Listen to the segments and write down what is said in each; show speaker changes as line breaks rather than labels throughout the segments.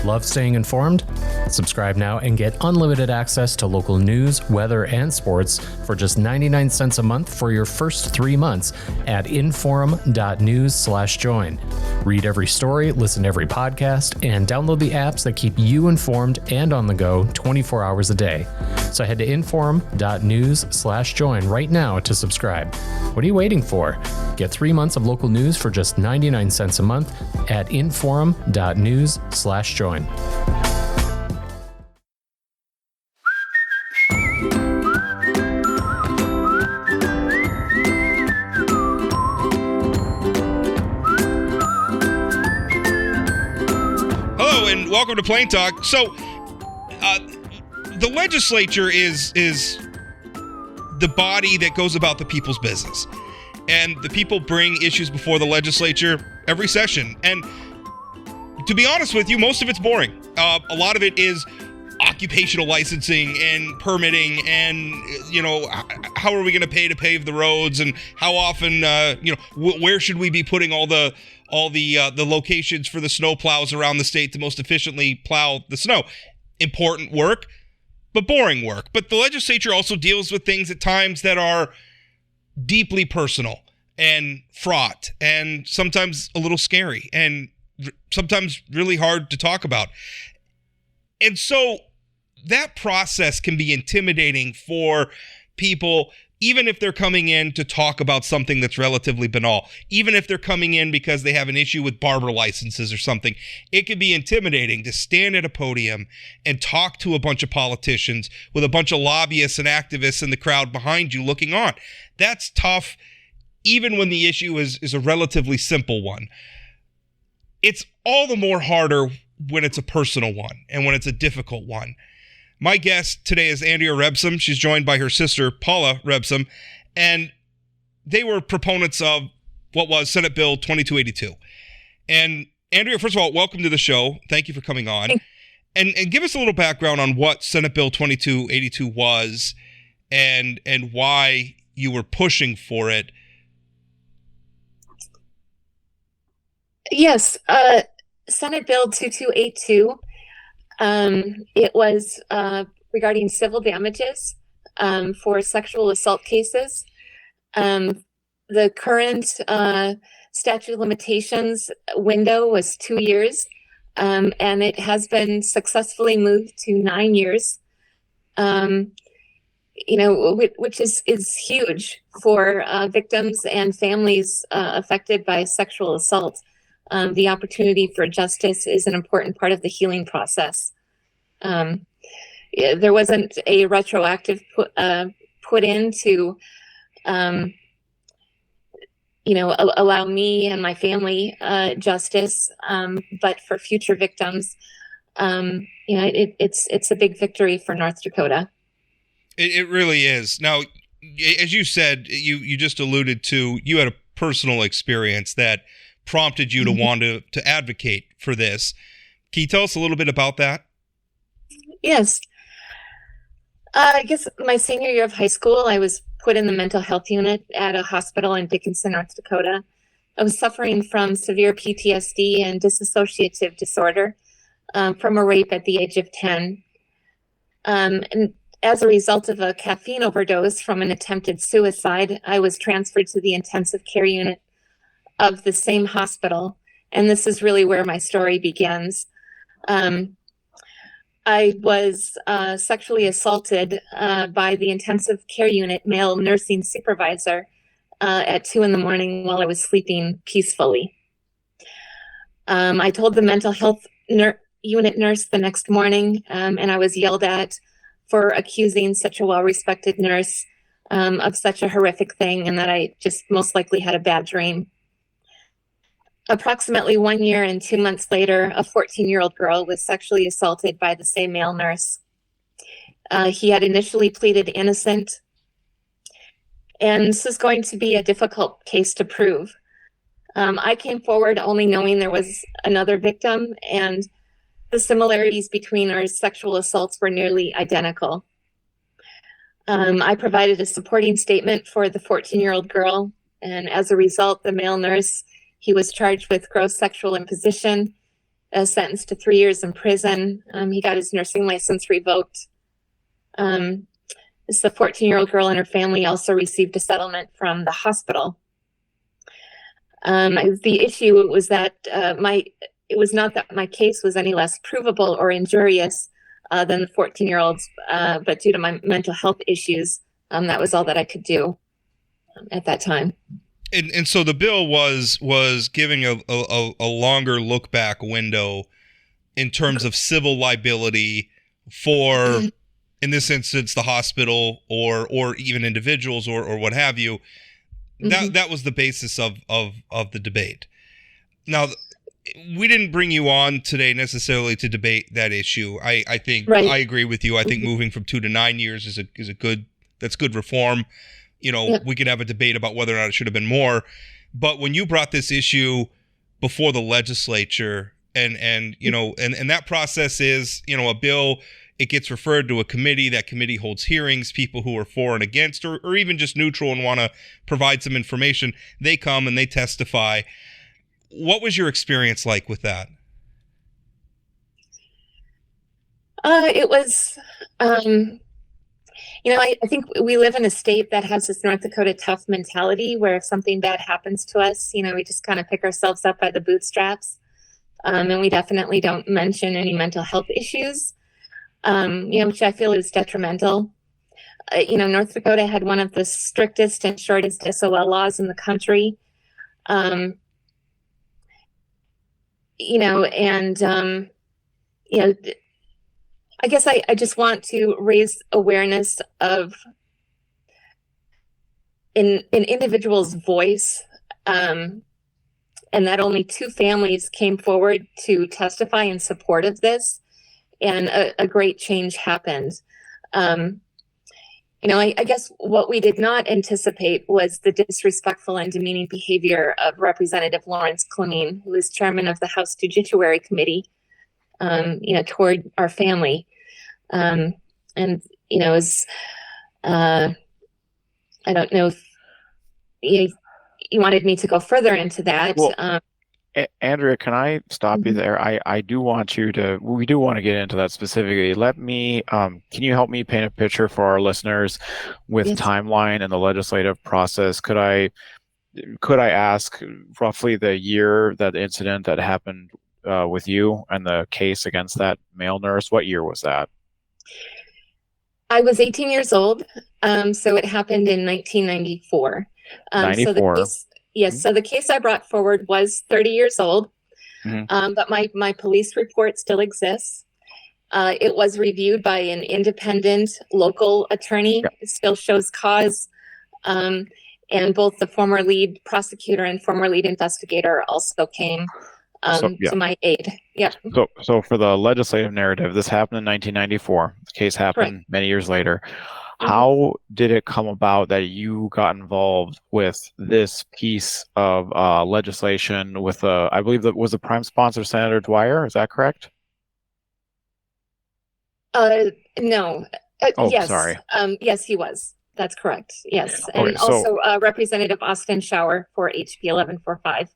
Love staying informed? Subscribe now and get unlimited access to local news, weather, and sports for just 99 cents a month for your first 3 months at inforum.news/join. Read every story, listen to every podcast, and download the apps that keep you informed and on the go 24 hours a day. So head to inforum.news/join right now to subscribe. What are you waiting for? Get 3 months of local news for just 99 cents a month at inforum.news/join.
Hello and welcome to Plain Talk. So, the legislature is the body that goes about the people's business. And the people bring issues before the legislature every session. And to be honest with you, most of it's boring. A lot of it is occupational licensing and permitting and, how are we going to pay to pave the roads and how often, where should we be putting all the locations for the snow plows around the state to most efficiently plow the snow. Important work, but boring work. But the legislature also deals with things at times that are deeply personal and fraught and sometimes a little scary and sometimes really hard to talk about. And so that process can be intimidating for people, even if they're coming in to talk about something that's relatively banal, even if they're coming in because they have an issue with barber licenses or something. It can be intimidating to stand at a podium and talk to a bunch of politicians with a bunch of lobbyists and activists in the crowd behind you looking on. That's tough, even when the issue is a relatively simple one. It's all the more harder when it's a personal one and when it's a difficult one. My guest today is Andrea Rebson. She's joined by her sister, Paula Rebson, and they were proponents of what was Senate Bill 2282. And Andrea, first of all, welcome to the show. Thank you for coming on. And give us a little background on what Senate Bill 2282 was and why you were pushing for it.
Yes, Senate Bill 2282, it was regarding civil damages for sexual assault cases. The current statute of limitations window was 2 years, and it has been successfully moved to 9 years, which is huge for victims and families affected by sexual assault. The opportunity for justice is an important part of the healing process. There wasn't a retroactive put in to, allow me and my family justice, but for future victims, it's a big victory for North Dakota.
It really is. Now, as you said, you just alluded to, you had a personal experience that prompted you to want to advocate for this. Can you tell us a little bit about that?
Yes. I guess my senior year of high school, I was put in the mental health unit at a hospital in Dickinson, North Dakota. I was suffering from severe PTSD and dissociative disorder from a rape at the age of 10. And as a result of a caffeine overdose from an attempted suicide, I was transferred to the intensive care unit of the same hospital. And this is really where my story begins. I was sexually assaulted by the intensive care unit male nursing supervisor at 2 a.m. while I was sleeping peacefully. I told the mental health unit nurse the next morning, and I was yelled at for accusing such a well-respected nurse of such a horrific thing, and that I just most likely had a bad dream. Approximately 1 year and 2 months later, a 14-year-old girl was sexually assaulted by the same male nurse. He had initially pleaded innocent, and this is going to be a difficult case to prove. I came forward only knowing there was another victim, and the similarities between our sexual assaults were nearly identical. I provided a supporting statement for the 14-year-old girl, and as a result, the male nurse, he was charged with gross sexual imposition sentenced to 3 years in prison. He got his nursing license revoked. The 14-year-old girl and her family also received a settlement from the hospital. The issue was that it was not that my case was any less provable or injurious than the 14-year-old's, but due to my mental health issues, that was all that I could do at that time.
And so the bill was giving a longer look back window in terms of civil liability for, in this instance, the hospital or even individuals or what have you. That was the basis of the debate. Now, we didn't bring you on today necessarily to debate that issue. I think right. I agree with you. I think moving from 2 to 9 years is a good reform. We could have a debate about whether or not it should have been more. But when you brought this issue before the legislature and that process is, a bill, it gets referred to a committee. That committee holds hearings. People who are for and against or even just neutral and want to provide some information, they come and they testify. What was your experience like with that?
It was, I think we live in a state that has this North Dakota tough mentality where if something bad happens to us, we just kind of pick ourselves up by the bootstraps. And we definitely don't mention any mental health issues, which I feel is detrimental. North Dakota had one of the strictest and shortest SOL laws in the country. I guess I just want to raise awareness of an individual's voice, and that only 2 families came forward to testify in support of this, and a great change happened. I guess what we did not anticipate was the disrespectful and demeaning behavior of Representative Lawrence Clemeen, who is chairman of the House Judiciary Committee, toward our family. I don't know if you wanted me to go further into that.
Well, Andrea, can I stop you there? We do want to get into that specifically. Can you help me paint a picture for our listeners with timeline and the legislative process? Could I ask roughly the year that the incident that happened with you and the case against that male nurse? What year was that?
I was 18 years old, so it happened in 1994.
94.
So the case I brought forward was 30 years old, but my police report still exists. It was reviewed by an independent local attorney. Yep. It still shows cause, and both the former lead prosecutor and former lead investigator also came to my aid. Yeah.
So for the legislative narrative, this happened in 1994. The case happened
Correct.
Many years later. How did it come about that you got involved with this piece of legislation with, I believe that was the prime sponsor, Senator Dwyer? Is that correct?
No. Yes.
Sorry.
Yes, he was. That's correct. Yes. And
Okay,
also Representative Austin Shower for HB 1145,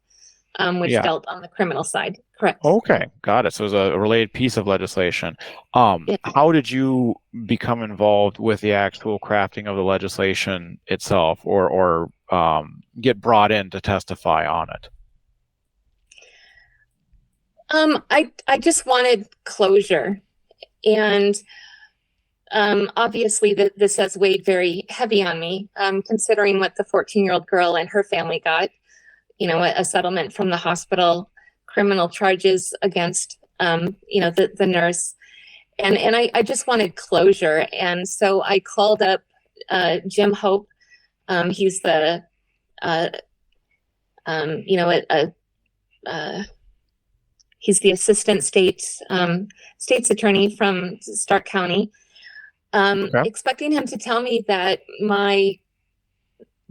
which dealt on the criminal side. Correct.
Okay, got it. So it was a related piece of legislation. How did you become involved with the actual crafting of the legislation itself, or get brought in to testify on it?
I just wanted closure, and obviously this has weighed very heavy on me, considering what the 14-year-old girl and her family got. A settlement from the hospital, criminal charges against, the nurse. And I just wanted closure. And so I called up Jim Hope. He's the, he's the assistant state's attorney from Stark County. Expecting him to tell me that my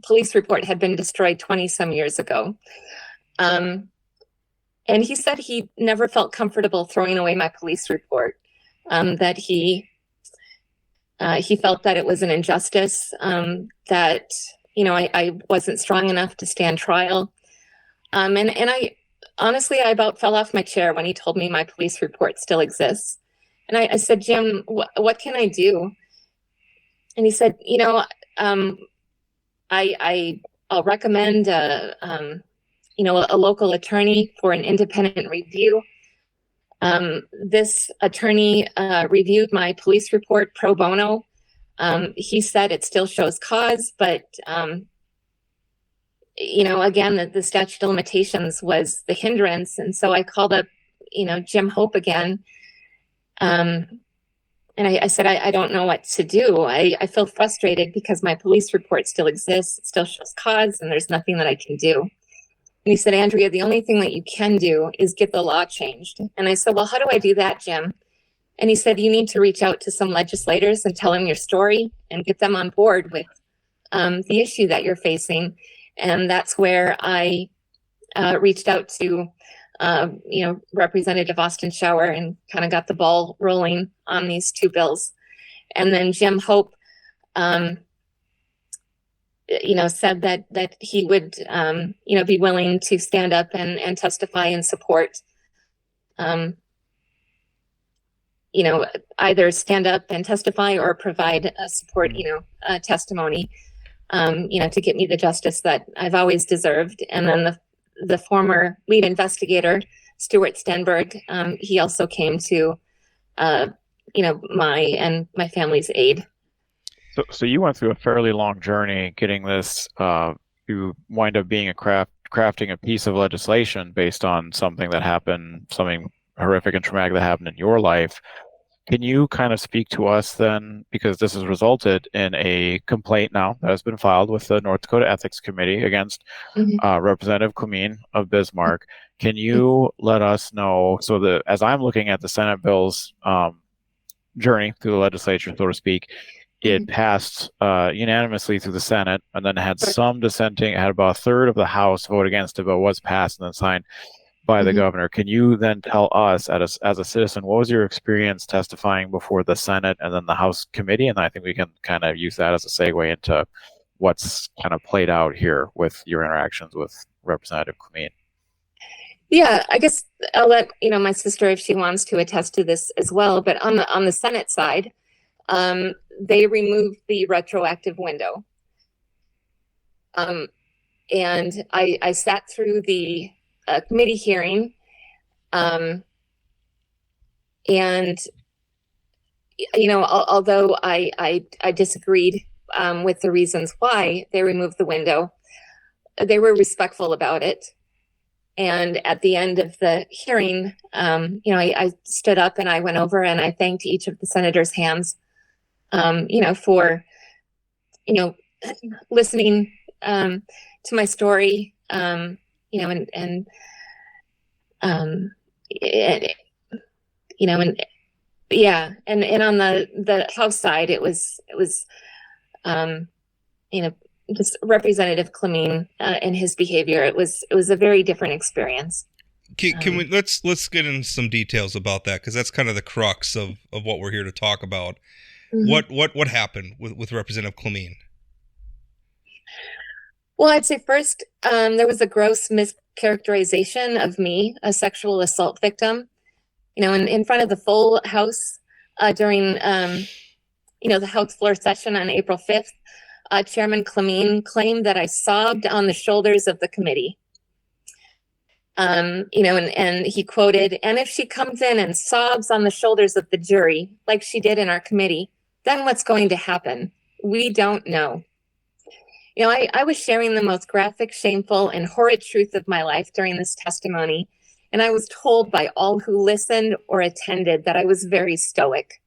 police report had been destroyed 20 some years ago. And he said he never felt comfortable throwing away my police report, that he felt that it was an injustice, that, I wasn't strong enough to stand trial. And honestly, I about fell off my chair when he told me my police report still exists. And I said, Jim, what can I do? And he said, I'll recommend a local attorney for an independent review. This attorney reviewed my police report pro bono. He said it still shows cause, but again, the statute of limitations was the hindrance. And so I called up, Jim Hope again. And I said, I don't know what to do. I feel frustrated because my police report still exists. It still shows cause, and there's nothing that I can do. And he said, Andrea, the only thing that you can do is get the law changed. And I said, well, how do I do that, Jim? And he said, you need to reach out to some legislators and tell them your story and get them on board with the issue that you're facing. And that's where I reached out to, Representative Austin Schauer and kind of got the ball rolling on these two bills. And then Jim Hope, said that he would, be willing to stand up and testify and support, either stand up and testify or provide a support, testimony, to get me the justice that I've always deserved. And then the former lead investigator, Stuart Stenberg, he also came to, my and my family's aid.
So you went through a fairly long journey getting this. You wind up being crafting a piece of legislation based on something that happened, something horrific and traumatic that happened in your life. Can you kind of speak to us then, because this has resulted in a complaint now that has been filed with the North Dakota Ethics Committee against Representative Clemeen of Bismarck. Can you let us know, so as I'm looking at the Senate bill's journey through the legislature, so to speak, it passed unanimously through the Senate, and then had some dissenting. It had about a third of the House vote against it, but was passed and then signed by the governor. Can you then tell us, as a citizen, what was your experience testifying before the Senate and then the House committee? And I think we can kind of use that as a segue into what's kind of played out here with your interactions with Representative Clemeen.
Yeah, I guess I'll let my sister, if she wants to, attest to this as well. But on the Senate side, they removed the retroactive window. And I sat through the committee hearing, and although I disagreed with the reasons why they removed the window, they were respectful about it. And at the end of the hearing, I stood up and I went over and I thanked each of the senators' hands, for listening to my story, and on the House side, it was just Representative Clemeen and his behavior. It was a very different experience.
Can we let's get into some details about that, because that's kind of the crux of what we're here to talk about. What happened with Representative Clemeen?
Well, I'd say first, there was a gross mischaracterization of me, a sexual assault victim, in front of the full House during, the House floor session on April 5th. Chairman Clemeen claimed that I sobbed on the shoulders of the committee. And he quoted, "And if she comes in and sobs on the shoulders of the jury, like she did in our committee, then what's going to happen? We don't know." I was sharing the most graphic, shameful, and horrid truth of my life during this testimony, and I was told by all who listened or attended that I was very stoic.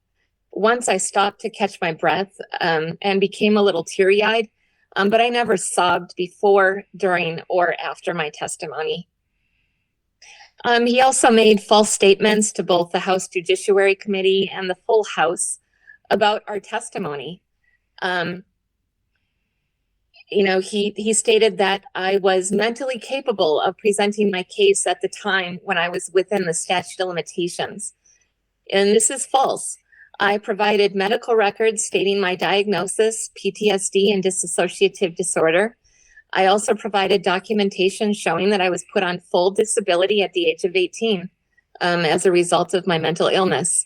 Once I stopped to catch my breath and became a little teary-eyed, but I never sobbed before, during, or after my testimony. He also made false statements to both the House Judiciary Committee and the full House about our testimony. He stated that I was mentally capable of presenting my case at the time when I was within the statute of limitations. And this is false. I provided medical records stating my diagnosis, PTSD, and dissociative disorder. I also provided documentation showing that I was put on full disability at the age of 18 as a result of my mental illness.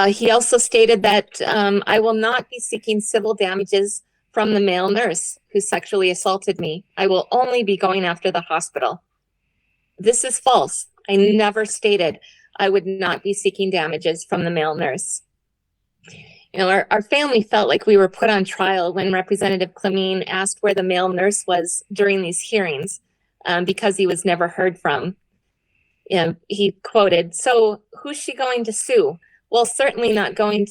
He also stated that I will not be seeking civil damages from the male nurse who sexually assaulted me. I will only be going after the hospital. This is false. I never stated I would not be seeking damages from the male nurse. You know, our family felt like we were put on trial when Representative Clemeen asked where the male nurse was during these hearings because he was never heard from. You know, he quoted, "So who's she going to sue?" Well, certainly not going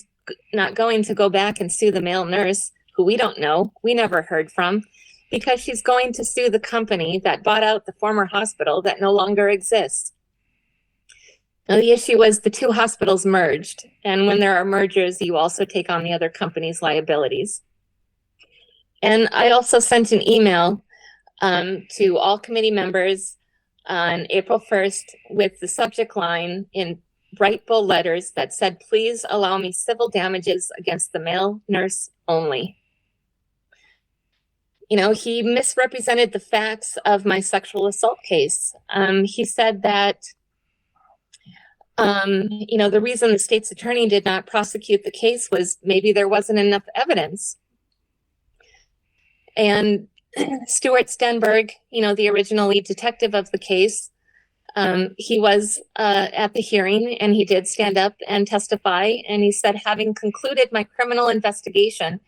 to go back and sue the male nurse who we don't know, we never heard from, because she's going to sue the company that bought out the former hospital that no longer exists. Now, the issue was the two hospitals merged, and when there are mergers, you also take on the other company's liabilities. And I also sent an email to all committee members on April 1st with the subject line in bright bold letters that said, "Please allow me civil damages against the male nurse only." You know, he misrepresented the facts of my sexual assault case. He said that, you know, the reason the state's attorney did not prosecute the case was maybe there wasn't enough evidence. And Stuart Stenberg, you know, the original lead detective of the case, he was at the hearing and he did stand up and testify. And he said, "Having concluded my criminal investigation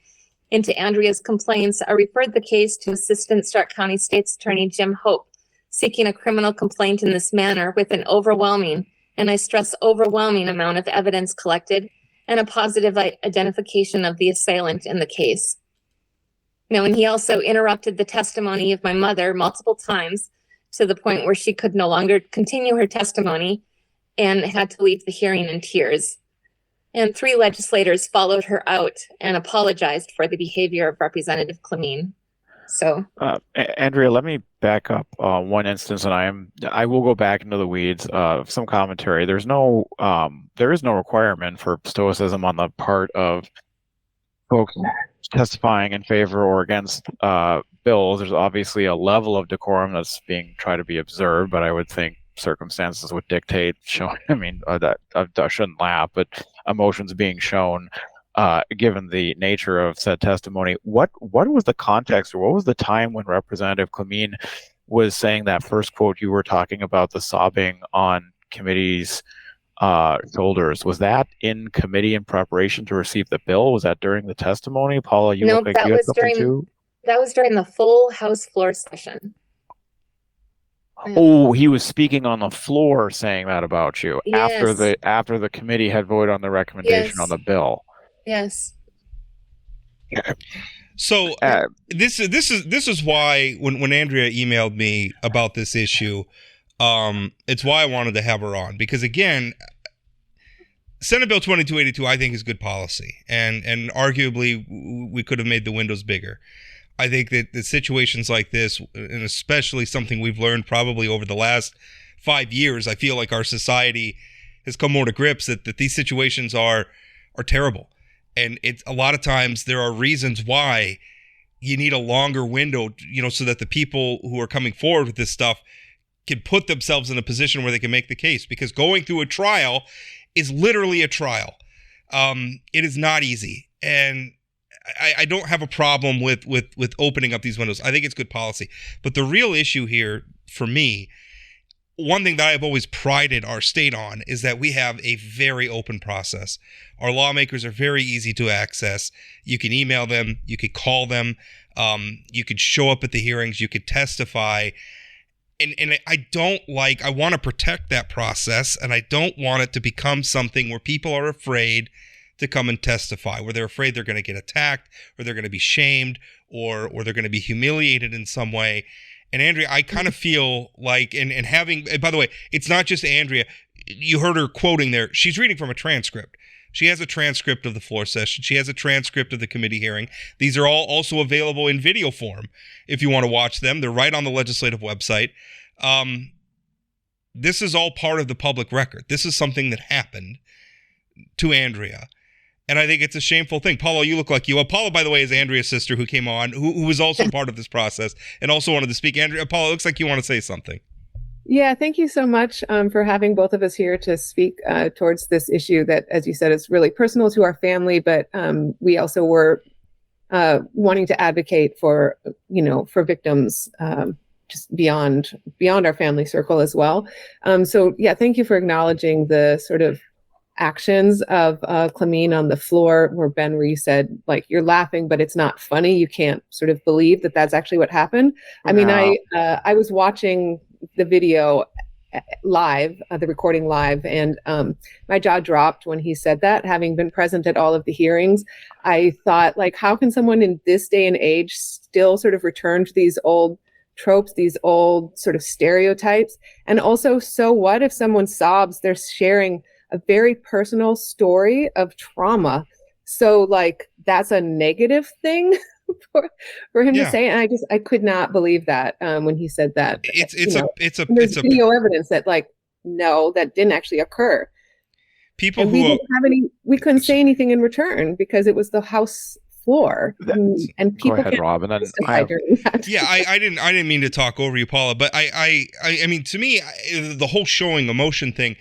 into Andrea's complaints, I referred the case to Assistant Stark County State's Attorney Jim Hope, seeking a criminal complaint in this manner with an overwhelming, and I stress overwhelming, amount of evidence collected and a positive identification of the assailant in the case." You know, and he also interrupted the testimony of my mother multiple times to the point where she could no longer continue her testimony and had to leave the hearing in tears. And 3 legislators followed her out and apologized for the behavior of Representative Clemeen. So,
Andrea, let me back up one instance, and I will go back into the weeds of some commentary. There is no requirement for stoicism on the part of folks testifying in favor or against bills. There's obviously a level of decorum that's being tried to be observed, but I would think circumstances would dictate showing. I mean, that I shouldn't laugh, but emotions being shown. Given the nature of said testimony, what was the context, or what was the time when Representative Clemeen was saying that first quote you were talking about, the sobbing on committee's shoulders? Was that in committee in preparation to receive the bill? Was that during the testimony? Paula, you look like you had something too?
That was during the full House floor session.
Oh, he was speaking on the floor saying that about you.
Yes.
after the committee had voted on the recommendation on the bill.
Yes.
So this is why when Andrea emailed me about this issue, it's why I wanted to have her on, because again, Senate Bill 2282 I think is good policy, and arguably we could have made the windows bigger. I think that the situations like this, and especially something we've learned probably over the last 5 years, I feel like our society has come more to grips that these situations are terrible. And it's a lot of times there are reasons why you need a longer window, you know, so that the people who are coming forward with this stuff can put themselves in a position where they can make the case, because going through a trial is literally a trial. It is not easy. And I don't have a problem with opening up these windows. I think it's good policy. But the real issue here for me, one thing that I've always prided our state on is that we have a very open process. Our lawmakers are very easy to access. You can email them, you could call them, you could show up at the hearings, you could testify. And I want to protect that process, and I don't want it to become something where people are afraid to come and testify, where they're afraid they're going to get attacked, or they're going to be shamed, or they're going to be humiliated in some way. And Andrea, I kind of feel like, and by the way, it's not just Andrea. You heard her quoting there. She's reading from a transcript. She has a transcript of the floor session. She has a transcript of the committee hearing. These are all also available in video form if you want to watch them. They're right on the legislative website. This is all part of the public record. This is something that happened to Andrea. And I think it's a shameful thing. Paula, you look like you. Well, Paula, by the way, is Andrea's sister who came on, who was also part of this process and also wanted to speak. Andrea, Paula, it looks like you want to say something.
Yeah, thank you so much for having both of us here to speak towards this issue that, as you said, is really personal to our family, but we also were wanting to advocate for, for victims just beyond our family circle as well. So yeah, thank you for acknowledging the sort of actions of Clamine on the floor, where you said, like, you're laughing, but it's not funny. You can't sort of believe that that's actually what happened. I mean, I was watching the video live, the recording live, and my jaw dropped when he said that. Having been present at all of the hearings, I thought, like, how can someone in this day and age still sort of return to these old tropes, these old sort of stereotypes? And also, so what if someone sobs? They're sharing a very personal story of trauma. So, like, that's a negative thing for him to say. And I could not believe that when he said that. There's video evidence that, like, no, that didn't actually occur. We couldn't say anything in return because it was the House floor, and people.
Go ahead, Rob, and then
I didn't mean to talk over you, Paula, but I mean, to me, the whole showing emotion thing,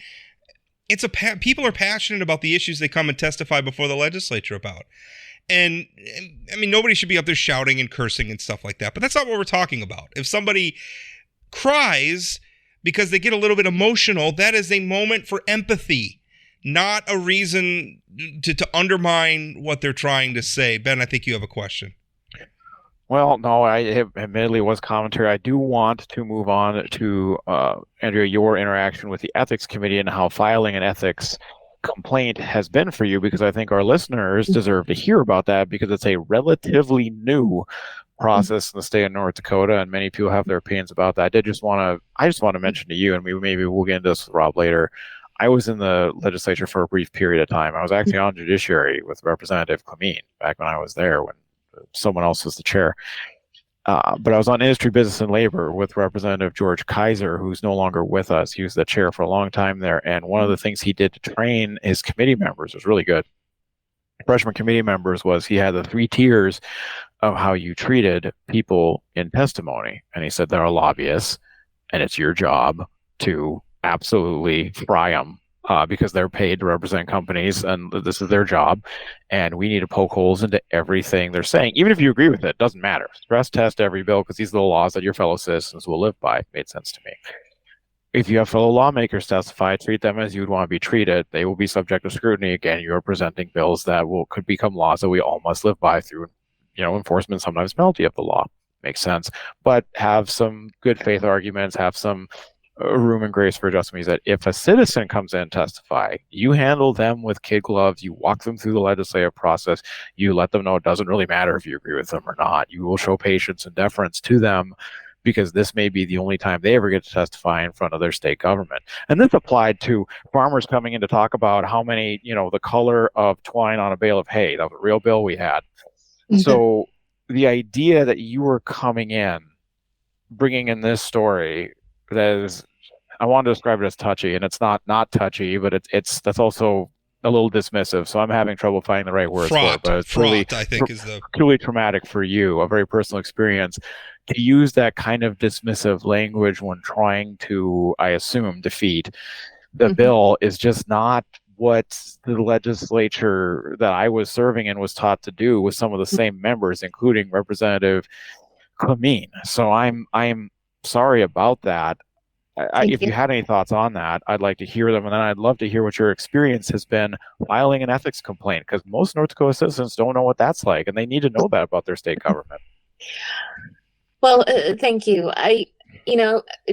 people are passionate about the issues they come and testify before the legislature about. And I mean, nobody should be up there shouting and cursing and stuff like that, but that's not what we're talking about. If somebody cries because they get a little bit emotional, that is a moment for empathy, not a reason to undermine what they're trying to say. Ben, I think you have a question.
Well, no, admittedly was commentary. I do want to move on to, Andrea, your interaction with the Ethics Committee and how filing an ethics complaint has been for you, because I think our listeners deserve to hear about that, because it's a relatively new process in the state of North Dakota, and many people have their opinions about that. I just want to mention to you, and maybe we'll get into this with Rob later. I was in the legislature for a brief period of time. I was actually on Judiciary with Representative Clamine back when I was there, when someone else was the chair. But I was on Industry, Business, and Labor with Representative George Kaiser, who's no longer with us. He was the chair for a long time there. And one of the things he did to train his committee members was really good. Freshman committee members was he had the 3 tiers of how you treated people in testimony. And he said there are lobbyists, and it's your job to absolutely fry them. Because they're paid to represent companies, and this is their job, and we need to poke holes into everything they're saying, even if you agree with it. Doesn't matter. Stress test every bill, because these are the laws that your fellow citizens will live by. Made sense to me. If you have fellow lawmakers testify, treat them as you would want to be treated. They will be subject to scrutiny. Again, you're presenting bills that could become laws that we all must live by through, enforcement, sometimes penalty of the law. Makes sense. But have some good faith arguments, have some room and grace for adjustments. That if a citizen comes in and testify, you handle them with kid gloves, you walk them through the legislative process, you let them know it doesn't really matter if you agree with them or not. You will show patience and deference to them, because this may be the only time they ever get to testify in front of their state government. And this applied to farmers coming in to talk about how many, the color of twine on a bale of hay. That was a real bill we had. Mm-hmm. So the idea that you were coming in, bringing in this story that is, I want to describe it as touchy, and it's not touchy, but that's also a little dismissive. So I'm having trouble finding the right words for it. But it's
fraught, I think, is
truly traumatic for you, a very personal experience. To use that kind of dismissive language when trying to, I assume, defeat the bill is just not what the legislature that I was serving in was taught to do with some of the same members, including Representative Clamine. So I'm sorry about that. If you had any thoughts on that, I'd like to hear them. And then I'd love to hear what your experience has been filing an ethics complaint, because most North Dakota citizens don't know what that's like, and they need to know that about their state government.
Well, thank you.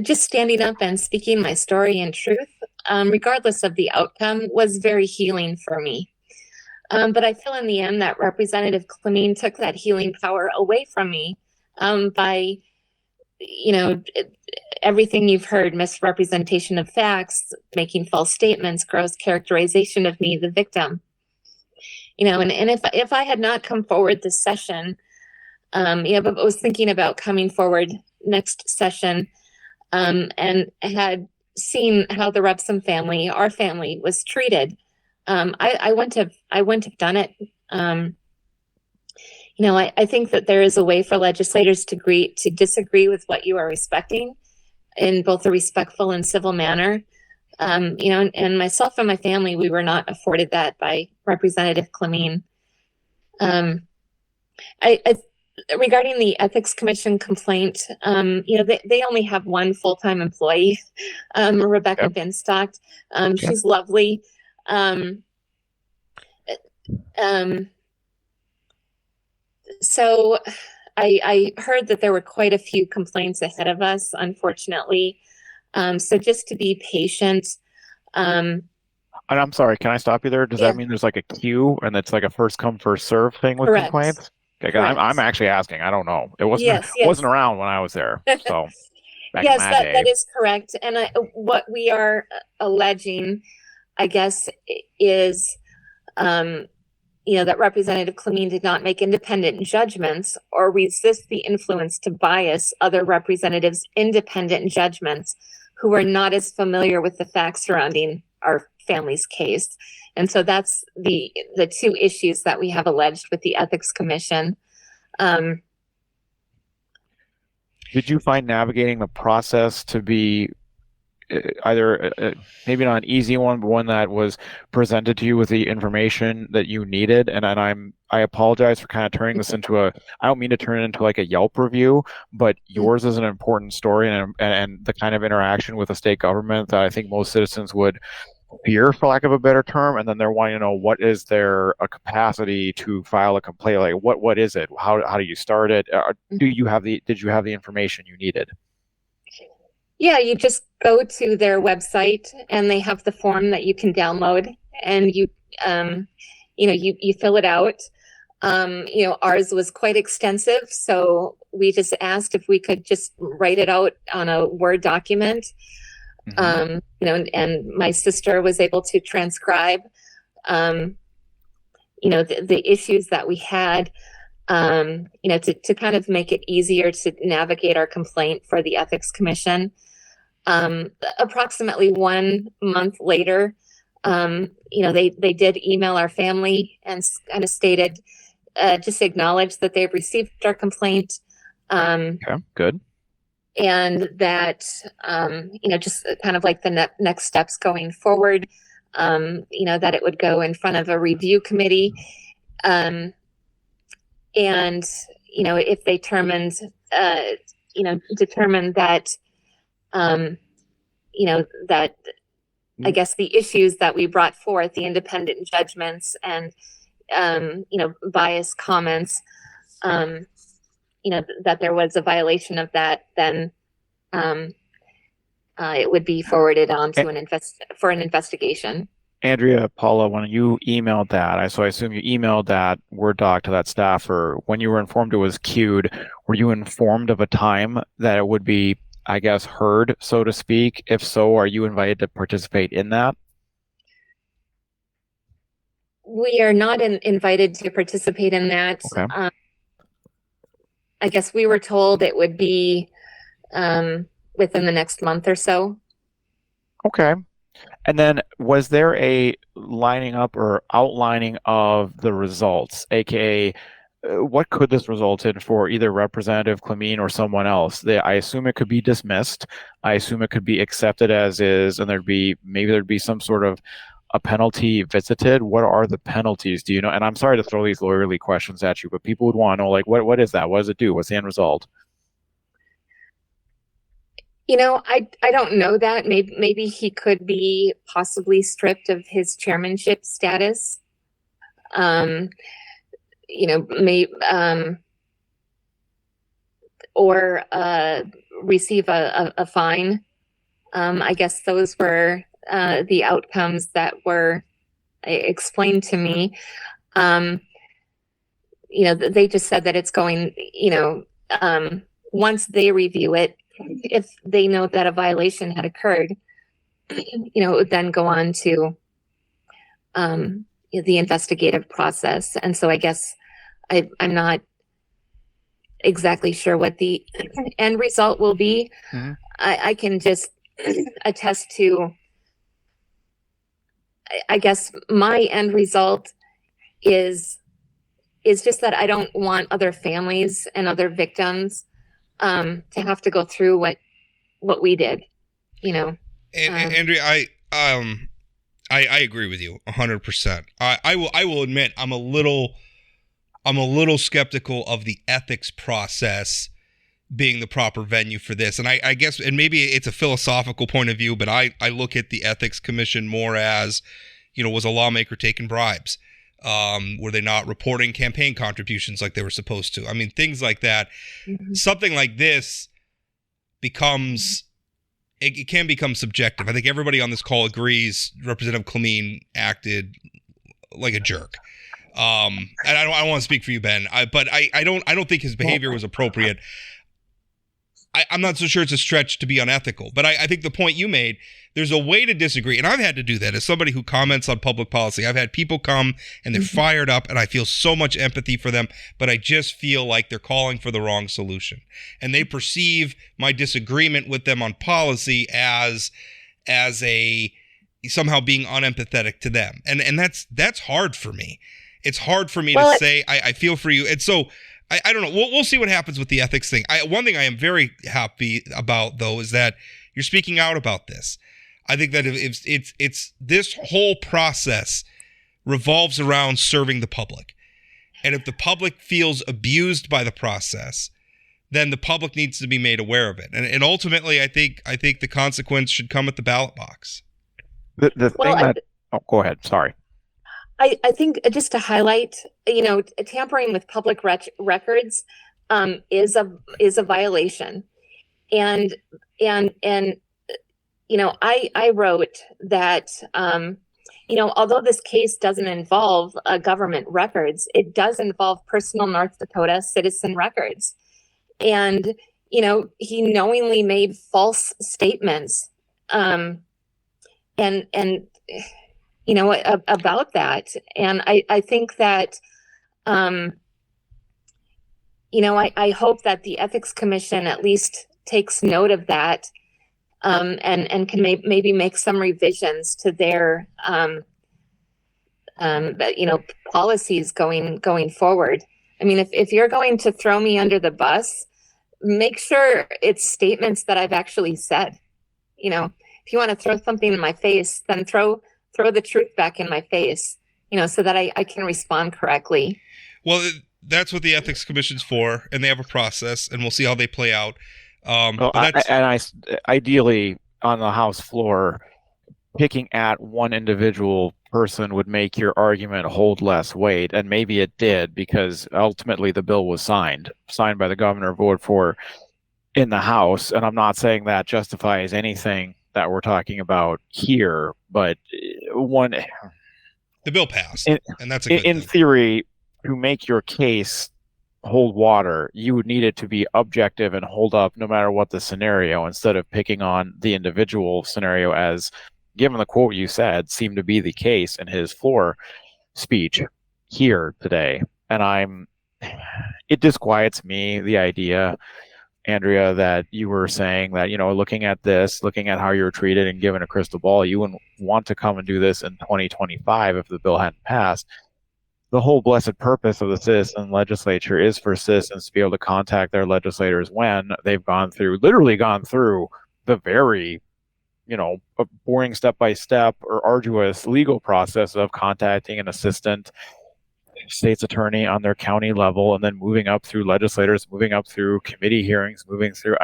Just standing up and speaking my story in truth, regardless of the outcome, was very healing for me. But I feel in the end that Representative Clamine took that healing power away from me by everything you've heard: misrepresentation of facts, making false statements, gross characterization of me, the victim. And if I had not come forward this session, but I was thinking about coming forward next session, and had seen how the Rebson family, our family, was treated I wouldn't have done it. I think that there is a way for legislators to disagree with what you are respecting in both a respectful and civil manner. And myself and my family, we were not afforded that by Representative Clemene. Regarding the Ethics Commission complaint, they only have one full-time employee, Rebecca Binstock. She's lovely. So I heard that there were quite a few complaints ahead of us, unfortunately. So just to be patient.
And I'm sorry, can I stop you there? Does that mean there's like a queue and it's like a first come first serve thing with
Correct.
complaints? Okay, I'm actually asking. I don't know. It wasn't around when I was there. So back in my day.
That is correct. And what we are alleging, I guess, is that Representative Clemene did not make independent judgments or resist the influence to bias other representatives' independent judgments who are not as familiar with the facts surrounding our family's case. And so that's the two issues that we have alleged with the Ethics Commission.
Did you find navigating the process to be either maybe not an easy one, but one that was presented to you with the information that you needed? And I apologize for kind of turning this into I don't mean to turn it into like a Yelp review, but yours is an important story and the kind of interaction with the state government that I think most citizens would fear, for lack of a better term, and then they're wanting to know what is there a capacity to file a complaint, like what is it, how do you start it, did you have the information you needed?
Yeah, you just go to their website and they have the form that you can download, and you fill it out. Ours was quite extensive, so we just asked if we could just write it out on a Word document. And my sister was able to transcribe, the issues that we had, to kind of make it easier to navigate our complaint for the Ethics Commission. Approximately 1 month later, they did email our family and kind of stated, just acknowledged that they've received our complaint.
Okay, good.
And that, just kind of like the next steps going forward, that it would go in front of a review committee. And, if they determined that, that I guess the issues that we brought forth, the independent judgments and, biased comments, that there was a violation of that, then it would be forwarded on to an investigation.
Andrea, Paula, when you emailed that, so I assume you emailed that Word doc to that staffer. When you were informed it was queued, were you informed of a time that it would be, I guess, heard, so to speak? If so, are you invited to participate in that?
We are not invited to participate in that.
Okay.
I guess we were told it would be within the next month or so.
Okay. And then was there a lining up or outlining of the results, aka what could this result in for either Representative Clemene or someone else? I assume it could be dismissed. I assume it could be accepted as is, and there'd be some sort of a penalty visited. What are the penalties? Do you know? And I'm sorry to throw these lawyerly questions at you, but people would want to know, like, what is that? What does it do? What's the end result?
I don't know that. Maybe he could be possibly stripped of his chairmanship status. Or receive a fine. I guess those were the outcomes that were explained to me. They just said that it's going, once they review it, if they know that a violation had occurred, it would then go on to the investigative process. And so I guess I'm not exactly sure what the end result will be. I can just attest to, I guess my end result is just that I don't want other families and other victims to have to go through what we did, you know.
And Andrea, I agree with you 100%. I will admit I'm a little skeptical of the ethics process being the proper venue for this. And I guess, and maybe it's a philosophical point of view, but I look at the ethics commission more as, was a lawmaker taking bribes? Were they not reporting campaign contributions like they were supposed to? I mean, things like that. Mm-hmm. Something like this becomes, it can become subjective. I think everybody on this call agrees Representative Clemene acted like a jerk. And I don't want to speak for you, Ben, but I don't think his behavior was appropriate. I'm not so sure it's a stretch to be unethical, but I think the point you made, there's a way to disagree. And I've had to do that as somebody who comments on public policy. I've had people come and they're fired up and I feel so much empathy for them, but I just feel like they're calling for the wrong solution. And they perceive my disagreement with them on policy as a somehow being unempathetic to them. And that's hard for me. It's hard for me to say, I feel for you. And so I don't know. We'll see what happens with the ethics thing. One thing I am very happy about, though, is that you're speaking out about this. I think that if it's this whole process revolves around serving the public. And if the public feels abused by the process, then the public needs to be made aware of it. And ultimately, I think the consequence should come at the ballot box.
Go ahead. Sorry.
I think just to highlight, tampering with public records is a violation, and I wrote that although this case doesn't involve government records, it does involve personal North Dakota citizen records, and he knowingly made false statements, and about that. And I think that, I hope that the Ethics Commission at least takes note of that, and can maybe make some revisions to their, policies going forward. I mean, if you're going to throw me under the bus, make sure it's statements that I've actually said. If you want to throw something in my face, then throw the truth back in my face, so that I can respond correctly.
Well, that's what the Ethics Commission's for, and they have a process, and we'll see how they play out.
Ideally, on the House floor, picking at one individual person would make your argument hold less weight, and maybe it did, because ultimately the bill was signed by the governor, voted for in the House, and I'm not saying that justifies anything that we're talking about here, but
the bill passed, and that's a good
in
thing.
Theory, to make your case hold water, you would need it to be objective and hold up no matter what the scenario, instead of picking on the individual scenario, as given the quote you said seemed to be the case in his floor speech here today. And it disquiets me, the idea, Andrea, that you were saying that, looking at how you were treated and given a crystal ball, you wouldn't want to come and do this in 2025 if the bill hadn't passed. The whole blessed purpose of the citizen legislature is for citizens to be able to contact their legislators when they've literally gone through the very, boring step-by-step or arduous legal process of contacting an assistant state's attorney on their county level, and then moving up through legislators, moving up through committee hearings,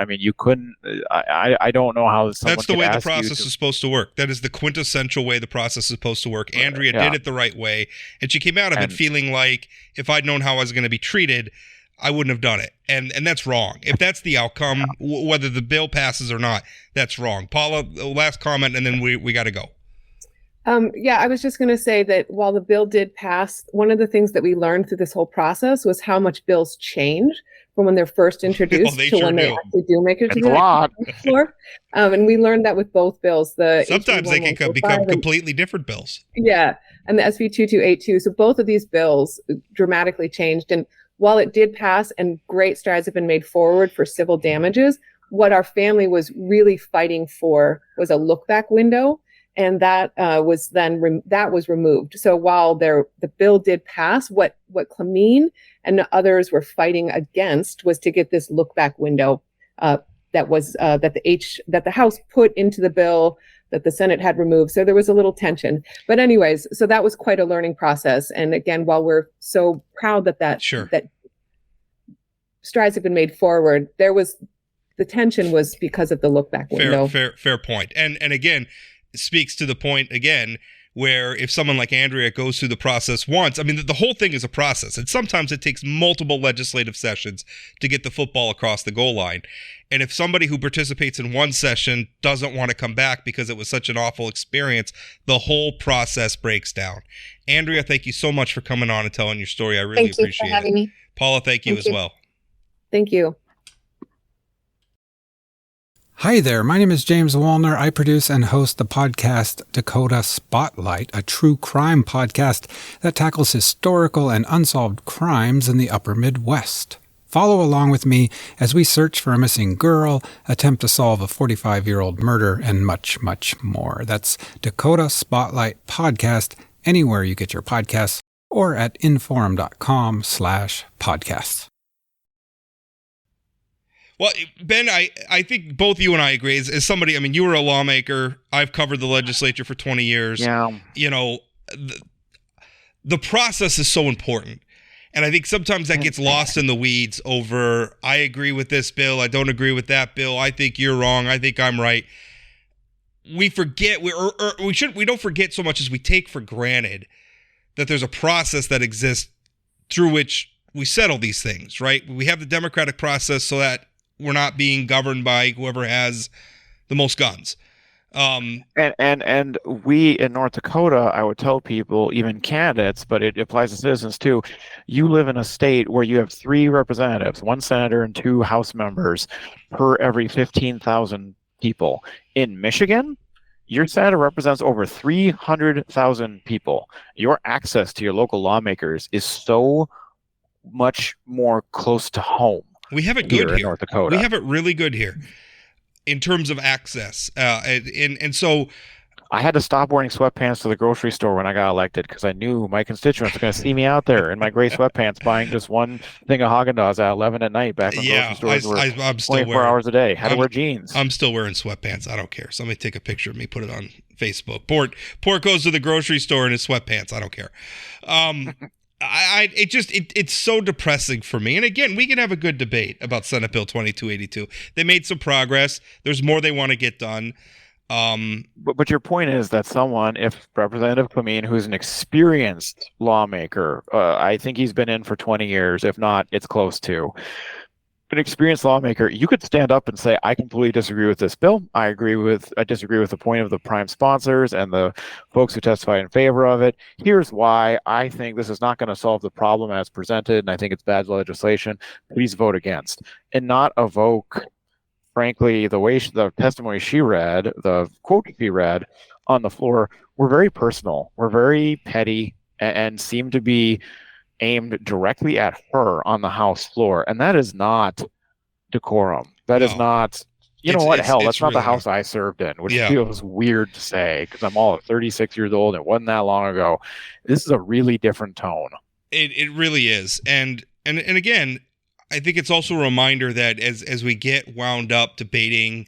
you couldn't, I don't know how someone
That's the way the process is supposed to work. That is the quintessential way the process is supposed to work. Andrea did it the right way, and she came out of it feeling like, if I'd known how I was going to be treated, I wouldn't have done it. And that's wrong. If that's the outcome, whether the bill passes or not, that's wrong. Paula, last comment, and then we got to go.
I was just going to say that while the bill did pass, one of the things that we learned through this whole process was how much bills change from when they're first introduced to when they actually do make it to the floor. And we learned that with both bills.
Sometimes they can become completely different bills.
Yeah, and the SB 2282. So both of these bills dramatically changed. And while it did pass and great strides have been made forward for civil damages, what our family was really fighting for was a look-back window. and that was then that was removed. So while the bill did pass, what Clamine and others were fighting against was to get this look back window that the House put into the bill that the Senate had removed. So there was a little tension. But anyways, so that was quite a learning process. And again, while we're so proud that strides have been made forward, the tension was because of the look back window.
Fair point. And again, it speaks to the point again where if someone like Andrea goes through the process once, I mean, the whole thing is a process. And sometimes it takes multiple legislative sessions to get the football across the goal line. And if somebody who participates in one session doesn't want to come back because it was such an awful experience, the whole process breaks down. Andrea, thank you so much for coming on and telling your story. I really appreciate it.
Thank you for having me.
Paula, thank you as well.
Thank you.
Hi there, my name is James Wallner. I produce and host the podcast Dakota Spotlight, a true crime podcast that tackles historical and unsolved crimes in the upper Midwest. Follow along with me as we search for a missing girl, attempt to solve a 45-year-old murder, and much, much more. That's Dakota Spotlight Podcast, anywhere you get your podcasts, or at inforum.com/podcasts.
Well, Ben, I think both you and I agree. As somebody, I mean, you were a lawmaker. I've covered the legislature for 20 years.
Yeah.
You know, the process is so important. And I think sometimes that gets lost in the weeds over, I agree with this bill, I don't agree with that bill, I think you're wrong, I think I'm right. We forget, we don't forget so much as we take for granted that there's a process that exists through which we settle these things, right? We have the democratic process so that we're not being governed by whoever has the most guns.
And we in North Dakota, I would tell people, even candidates, but it applies to citizens too. You live in a state where you have 3 representatives, 1 senator and 2 House members per every 15,000 people. In Michigan, your senator represents over 300,000 people. Your access to your local lawmakers is so much more close to home.
We have it good here.
In North Dakota.
We have it really good here in terms of access. And so
I had to stop wearing sweatpants to the grocery store when I got elected because I knew my constituents were going to see me out there in my gray sweatpants buying just one thing of Haagen-Dazs at 11 at night back when grocery stores were
I'm still
24 hours a day. Had to wear jeans.
I'm still wearing sweatpants. I don't care. Somebody take a picture of me, put it on Facebook. Port goes to the grocery store in his sweatpants. I don't care. It's so depressing for me. And again, we can have a good debate about Senate Bill 2282. They made some progress. There's more they want to get done.
But your point is that someone, if Representative Clamine, who's an experienced lawmaker, I think he's been in for 20 years, if not, it's close to. An experienced lawmaker, you could stand up and say, I completely disagree with this bill. I disagree with the point of the prime sponsors and the folks who testify in favor of it. Here's why I think this is not going to solve the problem as presented, and I think it's bad legislation. Please vote against. And not evoke, frankly, the testimony she read, the quote she read on the floor, were very personal, were very petty, and seemed to be aimed directly at her on the House floor. And that is not decorum. That is not, that's not the House I served in, which feels weird to say because I'm all 36 years old. It wasn't that long ago. This is a really different tone.
It really is. And again, I think it's also a reminder that as we get wound up debating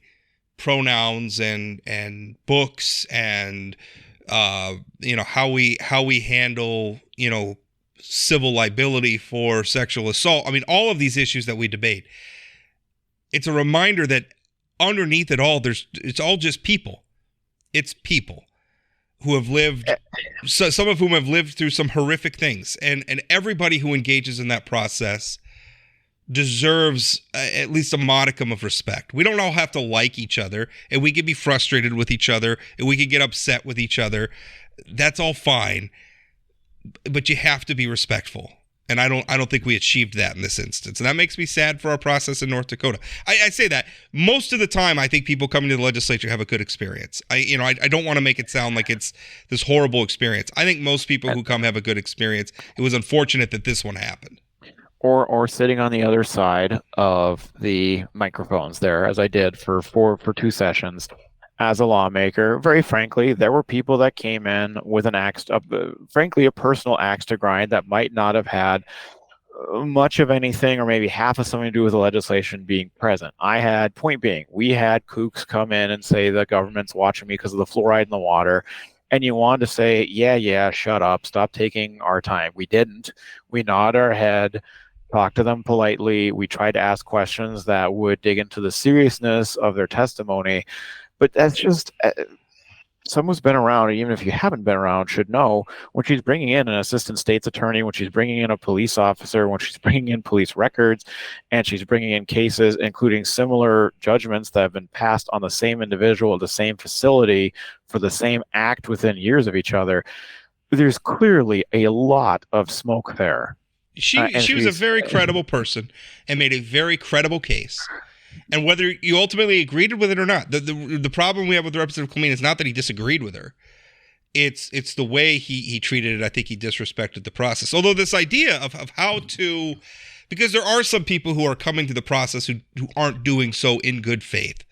pronouns and books and how we handle civil liability for sexual assault. I mean, all of these issues that we debate, it's a reminder that underneath it all, it's all just people. It's people who have lived, some of whom have lived through some horrific things. And everybody who engages in that process deserves at least a modicum of respect. We don't all have to like each other, and we can be frustrated with each other, and we can get upset with each other. That's all fine. But you have to be respectful. And I don't think we achieved that in this instance. And that makes me sad for our process in North Dakota. I say that most of the time, I think people coming to the legislature have a good experience. I don't want to make it sound like it's this horrible experience. I think most people who come have a good experience. It was unfortunate that this one happened.
Or sitting on the other side of the microphones there, as I did for 2 sessions. as a lawmaker. Very frankly, there were people that came in with frankly, a personal axe to grind that might not have had much of anything or maybe half of something to do with the legislation being present. Point being, we had kooks come in and say the government's watching me because of the fluoride in the water. And you wanted to say, yeah, shut up, stop taking our time. We didn't. We nod our head, talk to them politely. We tried to ask questions that would dig into the seriousness of their testimony. But that's just someone who's been around, even if you haven't been around, should know when she's bringing in an assistant state's attorney, when she's bringing in a police officer, when she's bringing in police records, and she's bringing in cases, including similar judgments that have been passed on the same individual at the same facility for the same act within years of each other. There's clearly a lot of smoke there.
She was a very credible person and made a very credible case. And whether you ultimately agreed with it or not, the problem we have with Representative Clemene is not that he disagreed with her. It's the way he treated it. I think he disrespected the process. Although this idea of how to, because there are some people who are coming to the process who aren't doing so in good faith.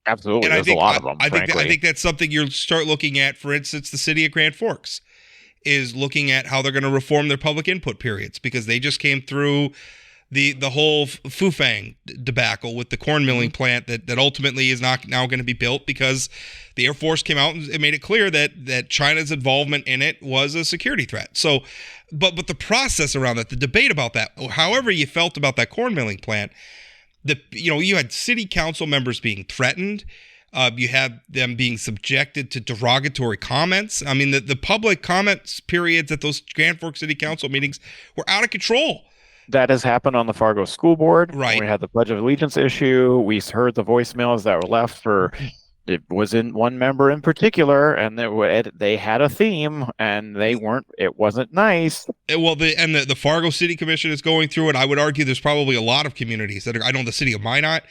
Absolutely, there's a lot of them.
I think that's something you'll start looking at. For instance, the city of Grand Forks is looking at how they're going to reform their public input periods, because they just came through the whole Fufang debacle with the corn milling plant that ultimately is not now going to be built because the Air Force came out and made it clear that China's involvement in it was a security threat. So, but the process around that, the debate about that, however you felt about that corn milling plant, you had city council members being threatened. You had them being subjected to derogatory comments. I mean, the public comments periods at those Grand Forks City Council meetings were out of control.
That has happened on the Fargo School Board.
Right.
We had the Pledge of Allegiance issue. We heard the voicemails that were left it was in one member in particular, and they had a theme, and it wasn't nice.
Well, the Fargo City Commission is going through it. I would argue there's probably a lot of communities I know the city of Minot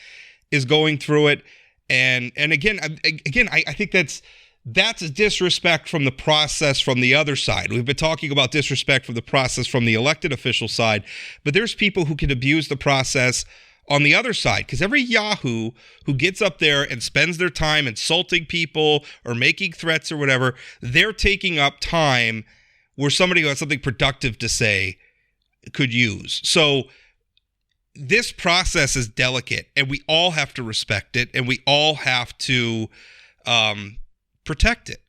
is going through it. And again, I think that's a disrespect from the process from the other side. We've been talking about disrespect from the process from the elected official side, but there's people who can abuse the process on the other side, because every yahoo who gets up there and spends their time insulting people or making threats or whatever, they're taking up time where somebody who has something productive to say could use. So this process is delicate, and we all have to respect it, and we all have to protect it.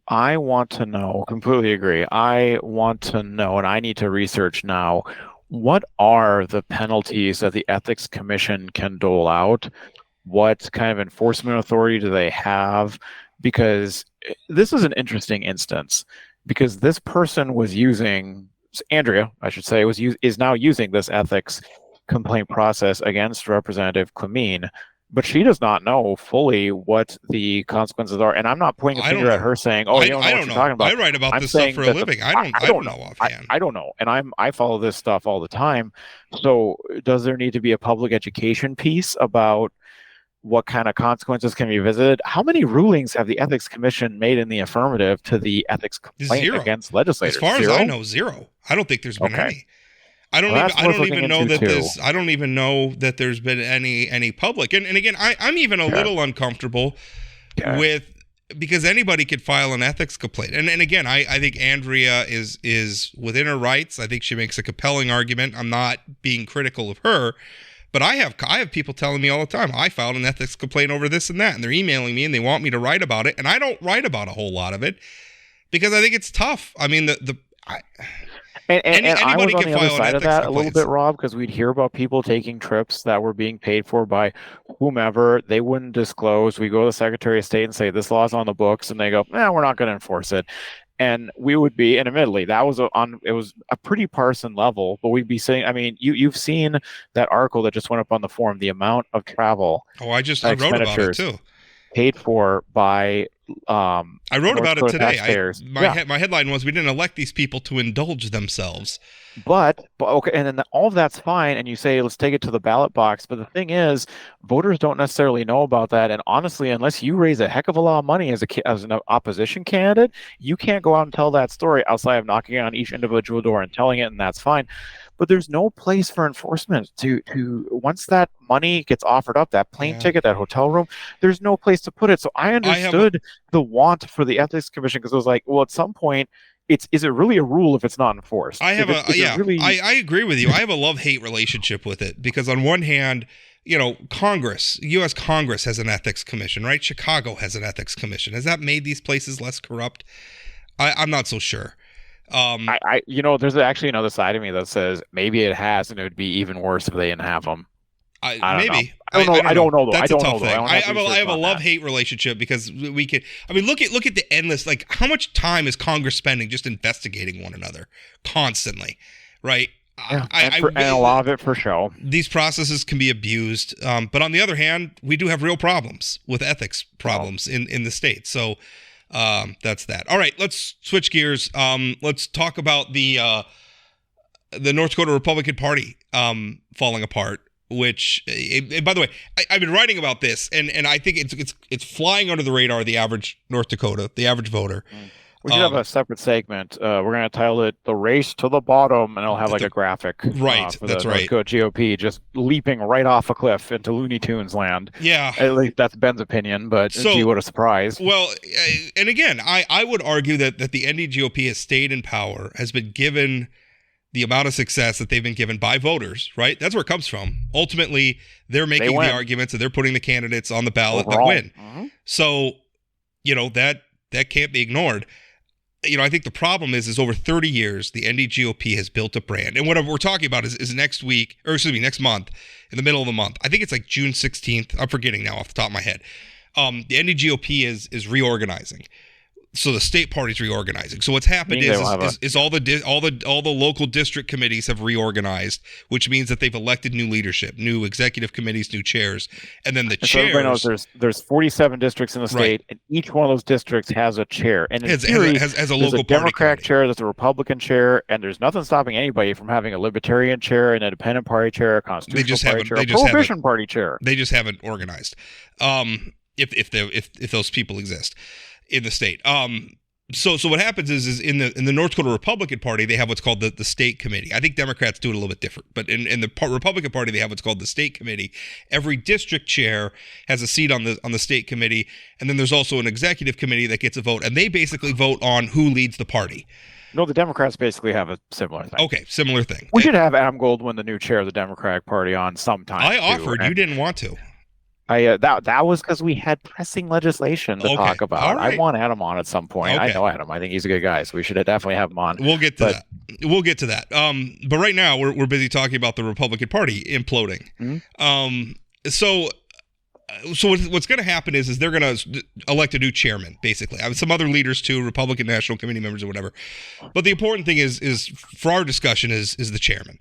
I want to know, completely agree. I want to know, and I need to research now, what are the penalties that the Ethics Commission can dole out? What kind of enforcement authority do they have? Because this is an interesting instance, because this person was using, Andrea, I should say, is now using this ethics complaint process against Representative Clemene, but she does not know fully what the consequences are. And I'm not pointing a finger at her saying, "Oh, you don't know what you're talking about."
I write about this stuff for a living. I don't know offhand.
I don't know, and I follow this stuff all the time. So, does there need to be a public education piece about what kind of consequences can be visited? How many rulings have the Ethics Commission made in the affirmative to the ethics complaint against legislators?
As far as I know, zero. I don't think there's been any. I don't even know that there's been any public. And again, I'm even a little uncomfortable with, because anybody could file an ethics complaint. And again, I think Andrea is within her rights. I think she makes a compelling argument. I'm not being critical of her, but I have people telling me all the time, I filed an ethics complaint over this and that, and they're emailing me and they want me to write about it, and I don't write about a whole lot of it because I think it's tough. I mean,
And I was on the other side of that a little bit, Rob, because we'd hear about people taking trips that were being paid for by whomever. They wouldn't disclose. We go to the Secretary of State and say, this law's on the books, and they go, we're not going to enforce it. And we would be, and admittedly, it was a pretty partisan level, but we'd be saying, I mean, you've seen that article that just went up on the forum, the amount of travel.
Oh, I wrote about it too.
Paid for by
I wrote about it today.
My
headline was, we didn't elect these people to indulge themselves.
But okay, and then all of that's fine, and you say, let's take it to the ballot box. But the thing is, voters don't necessarily know about that. And honestly, unless you raise a heck of a lot of money as an opposition candidate, you can't go out and tell that story outside of knocking on each individual door and telling it, and that's fine. but there's no place for enforcement to once that money gets offered up, that plane ticket, that hotel room, there's no place to put it. So I understood the want for the ethics commission, because it was like, well, at some point, is it really a rule if it's not enforced?
I agree with you. I have a love-hate relationship with it, because on one hand, Congress, U.S. Congress has an ethics commission, right? Chicago has an ethics commission. Has that made these places less corrupt? I'm not so sure.
There's actually another side of me that says maybe it has, and it would be even worse if they didn't have them.
Maybe.
I don't know though.
That's
a
a tough
thing.
I have a love-hate relationship, because we can. I mean, look at the endless. Like, how much time is Congress spending just investigating one another constantly, right?
Yeah, and a lot of it for show.
These processes can be abused, but on the other hand, we do have real problems with ethics problems in the state. So that's that. All right, let's switch gears. Let's talk about the North Dakota Republican Party falling apart. Which, by the way, I've been writing about this, and I think it's flying under the radar. The average North Dakota, the average voter.
We should have a separate segment. We're going to title it "The Race to the Bottom," and it'll have like a graphic.
Right,
for
that's
the
right.
North Dakota GOP just leaping right off a cliff into Looney Tunes land.
Yeah,
at least that's Ben's opinion. But gee, what a surprise!
Well, and again, I would argue that the NDGOP has stayed in power, has been given the amount of success that they've been given by voters, right? That's where it comes from. Ultimately, they're making the arguments, and they're putting the candidates on the ballot that win. Mm-hmm. So, that can't be ignored. I think the problem is over 30 years, the NDGOP has built a brand. And what we're talking about is next month, in the middle of the month. I think it's like June 16th. I'm forgetting now off the top of my head. The NDGOP is reorganizing. So the state party's reorganizing. So what's happened is all the local district committees have reorganized, which means that they've elected new leadership, new executive committees, new chairs, and then the chairs. So
everybody knows there's 47 districts in the state, and each one of those districts has a chair. And in theory,
has a local
there's a Democratic
party
chair, there's a Republican chair, and there's nothing stopping anybody from having a Libertarian chair, an Independent Party chair, a Constitutional Party chair, a Prohibition Party chair.
They just haven't organized. If those people exist in the state. So what happens is in the North Dakota Republican Party, they have what's called the state committee. I think Democrats do it a little bit different, but in the Republican Party, they have what's called the state committee. Every district chair has a seat on the state committee, and then there's also an executive committee that gets a vote, and they basically vote on who leads the party.
No, the Democrats basically have a similar thing.
Okay, similar thing.
We should have Adam Goldwyn, the new chair of the Democratic Party, on sometime.
I offered, you didn't want to.
That was because we had pressing legislation to talk about.
Right.
I want Adam on at some point. Okay. I know Adam. I think he's a good guy, so we should definitely have him on.
We'll get to that. But right now we're busy talking about the Republican Party imploding. Mm-hmm. So what's going to happen is they're going to elect a new chairman, basically. Some other leaders too, Republican National Committee members or whatever. But the important thing is for our discussion is the chairman.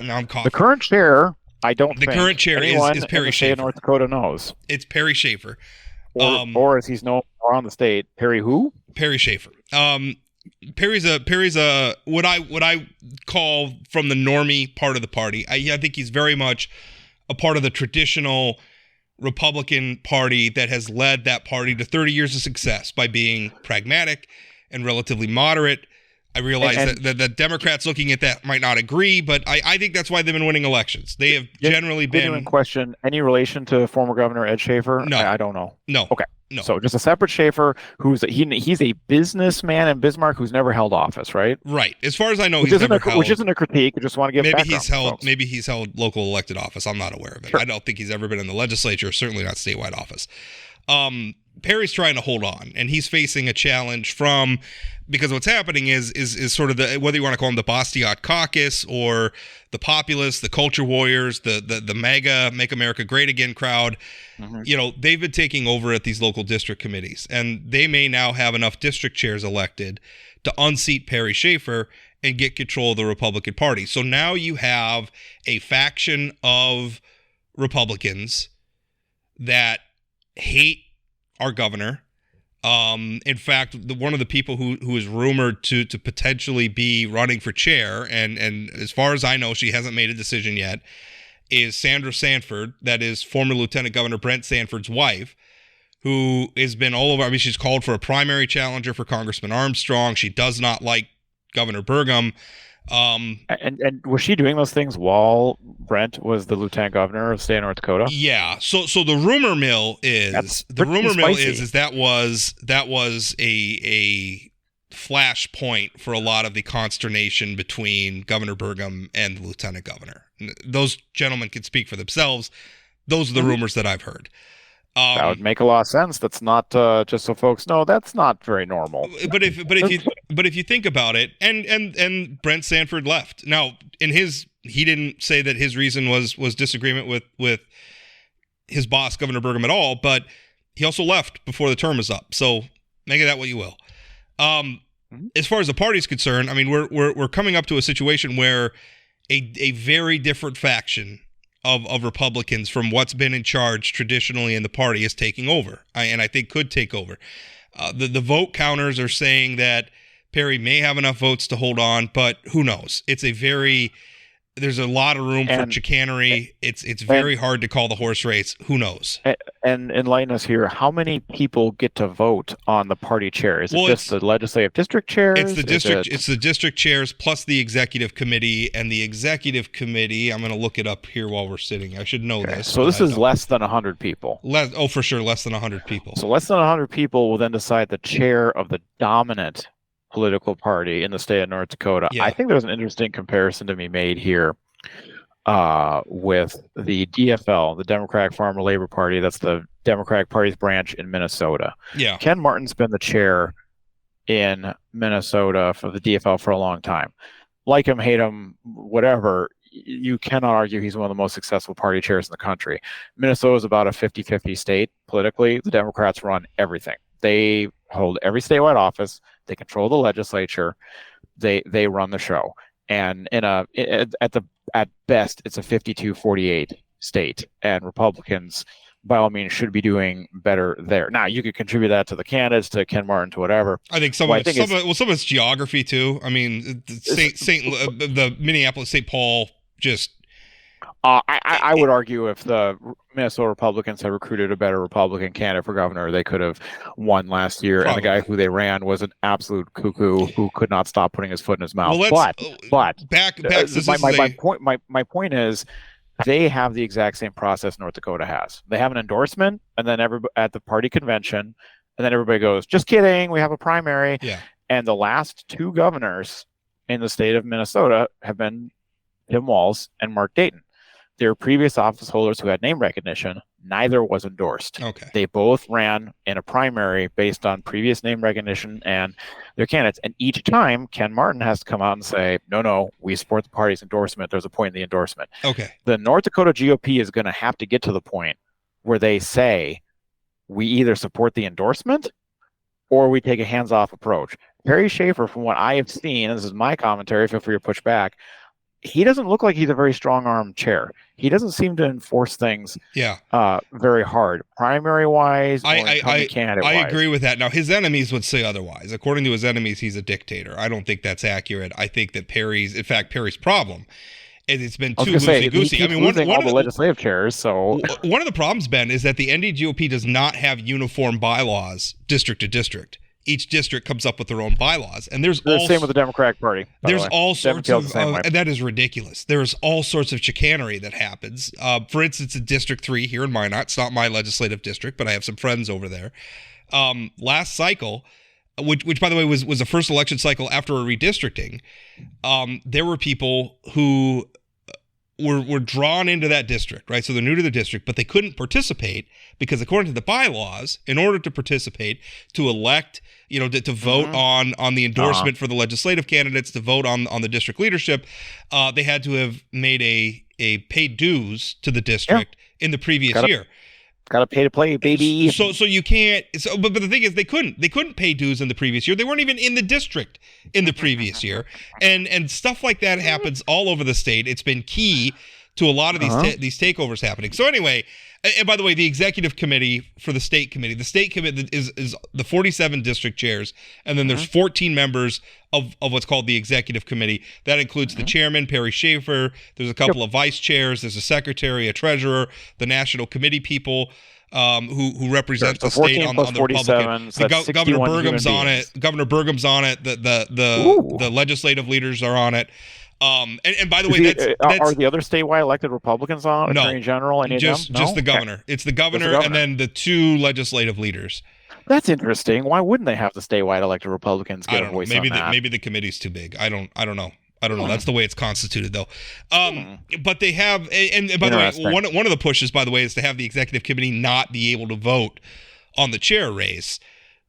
Now I'm coughing.
The current chair. The
current chair is Perry Schaefer.
North Dakota knows.
It's Perry Schaefer.
Or as he's known around the state, Perry who?
Perry Schaefer. Perry's a what I call from the normie part of the party. I think he's very much a part of the traditional Republican Party that has led that party to 30 years of success by being pragmatic and relatively moderate. I realize that the Democrats looking at that might not agree, but I think that's why they've been winning elections. They have generally been.
In question, any relation to former Governor Ed Schaefer?
No.
I don't know.
No.
Okay.
No.
So just a separate Schaefer he's a businessman in Bismarck who's never held office, right?
Right. As far as I know,
which isn't a critique. I just want to give
maybe he's held local elected office. I'm not aware of it. Sure. I don't think he's ever been in the legislature, certainly not statewide office. Perry's trying to hold on, and he's facing a challenge because what's happening is sort of whether you want to call them the Bastiat Caucus or the populists, the culture warriors, the MAGA, Make America Great Again crowd. Mm-hmm. They've been taking over at these local district committees, and they may now have enough district chairs elected to unseat Perry Schaefer and get control of the Republican Party. So now you have a faction of Republicans that hate our governor. In fact, one of the people who is rumored to potentially be running for chair, and as far as I know, she hasn't made a decision yet, is Sandra Sanford, that is former Lieutenant Governor Brent Sanford's wife, who has been all over. I mean, she's called for a primary challenger for Congressman Armstrong. She does not like Governor Burgum.
And was she doing those things while Brent was the lieutenant governor of the state of North Dakota?
Yeah. So the rumor mill is that was a flashpoint for a lot of the consternation between Governor Burgum and the lieutenant governor. Those gentlemen can speak for themselves. Those are the rumors that I've heard.
That would make a lot of sense. That's not just so folks know, that's not very normal.
But if you think about it, and Brent Sanford left. Now, he didn't say that his reason was disagreement with his boss, Governor Burgum, at all, but he also left before the term is up. So make of that what you will. As far as the party's concerned, I mean, we're coming up to a situation where a very different faction of Republicans from what's been in charge traditionally in the party is taking over, and I think could take over. The vote counters are saying that Perry may have enough votes to hold on, but who knows? There's a lot of room for chicanery. It's very hard to call the horse race. Who knows?
And enlighten us here. How many people get to vote on the party chair? Is it just the legislative district chairs?
It's the district chairs plus the executive committee. And the executive committee, I'm going to look it up here while we're sitting. I should know this.
So this is less than 100 people.
For sure, less than 100 people.
So less than 100 people will then decide the chair of the dominant political party in the state of North Dakota. Yeah. I think there's an interesting comparison to be made here with the DFL, the Democratic Farmer Labor Party. That's the Democratic Party's branch in Minnesota.
Yeah.
Ken Martin's been the chair in Minnesota for the DFL for a long time. Like him, hate him, whatever, you cannot argue he's one of the most successful party chairs in the country. Minnesota is about a 50-50 state politically. The Democrats run everything. They hold every statewide office. They control the legislature. They run the show. And at best, it's a 52-48 state. And Republicans, by all means, should be doing better there. Now, you could contribute that to the candidates, to Ken Martin, to whatever.
I think some of it's geography too. I mean, the Minneapolis-St. Paul just.
I would argue if the Minnesota Republicans had recruited a better Republican candidate for governor, they could have won last year. Probably. And the guy who they ran was an absolute cuckoo who could not stop putting his foot in his mouth. My point is, they have the exact same process North Dakota has. They have an endorsement, and then at the party convention, and then everybody goes, "Just kidding, we have a primary."
Yeah.
And the last two governors in the state of Minnesota have been Tim Walz and Mark Dayton. Their previous office holders who had name recognition, neither was endorsed.
Okay.
They both ran in a primary based on previous name recognition and their candidates. And each time, Ken Martin has to come out and say, no, we support the party's endorsement. There's a point in the endorsement.
Okay.
The North Dakota GOP is going to have to get to the point where they say, we either support the endorsement or we take a hands-off approach. Perry Schaefer, from what I have seen, and this is my commentary, feel free to push back, he doesn't look like he's a very strong-armed chair. He doesn't seem to enforce things very hard, primary-wise or candidate-wise.
I agree with that. Now, his enemies would say otherwise. According to his enemies, he's a dictator. I don't think that's accurate. I think that Perry's problem, and it's been too loosey-goosey.
I mean, one of the legislative chairs. So
one of the problems, Ben, is that the NDGOP does not have uniform bylaws district to district. Each district comes up with their own bylaws, and there's
the same with the Democratic Party.
There's all sorts of and that is ridiculous. There's all sorts of chicanery that happens. For instance, in District 3 here in Minot, it's not my legislative district, but I have some friends over there. Last cycle, which by the way was the first election cycle after a redistricting, there were people who were drawn into that district, right? So they're new to the district, but they couldn't participate because according to the bylaws, in order to participate, to elect, to vote on the endorsement for the legislative candidates, to vote on the district leadership, they had to have made a paid dues to the district in the previous year.
Gotta pay to play, baby.
So you can't. But the thing is, they couldn't pay dues in the previous year. They weren't even in the district in the previous year, and stuff like that happens all over the state. It's been key to a lot of these takeovers happening. So anyway, and by the way, the executive committee for the state committee is the 47 district chairs, and then there's 14 members of what's called the executive committee. That includes the chairman, Perry Schaefer. There's a couple of vice chairs. There's a secretary, a treasurer, the national committee people. who represents
So
the state
14
on
plus
the Republican.
47, so that's
Governor
61
Burgum's
human
on
beings.
it. Governor Burgum's on it. The legislative leaders are on it. And by the way, that's
are the other statewide elected Republicans on?
No.
Attorney General, any of them? No?
just the governor.
Okay.
It's the governor and then the two legislative leaders.
That's interesting. Why wouldn't they have the statewide elected Republicans
I
get a
don't know.
voice
Maybe
on that?
maybe the committee's too big. I don't know. That's the way it's constituted, though. But they have, and by the way, one of the pushes, by the way, is to have the executive committee not be able to vote on the chair race.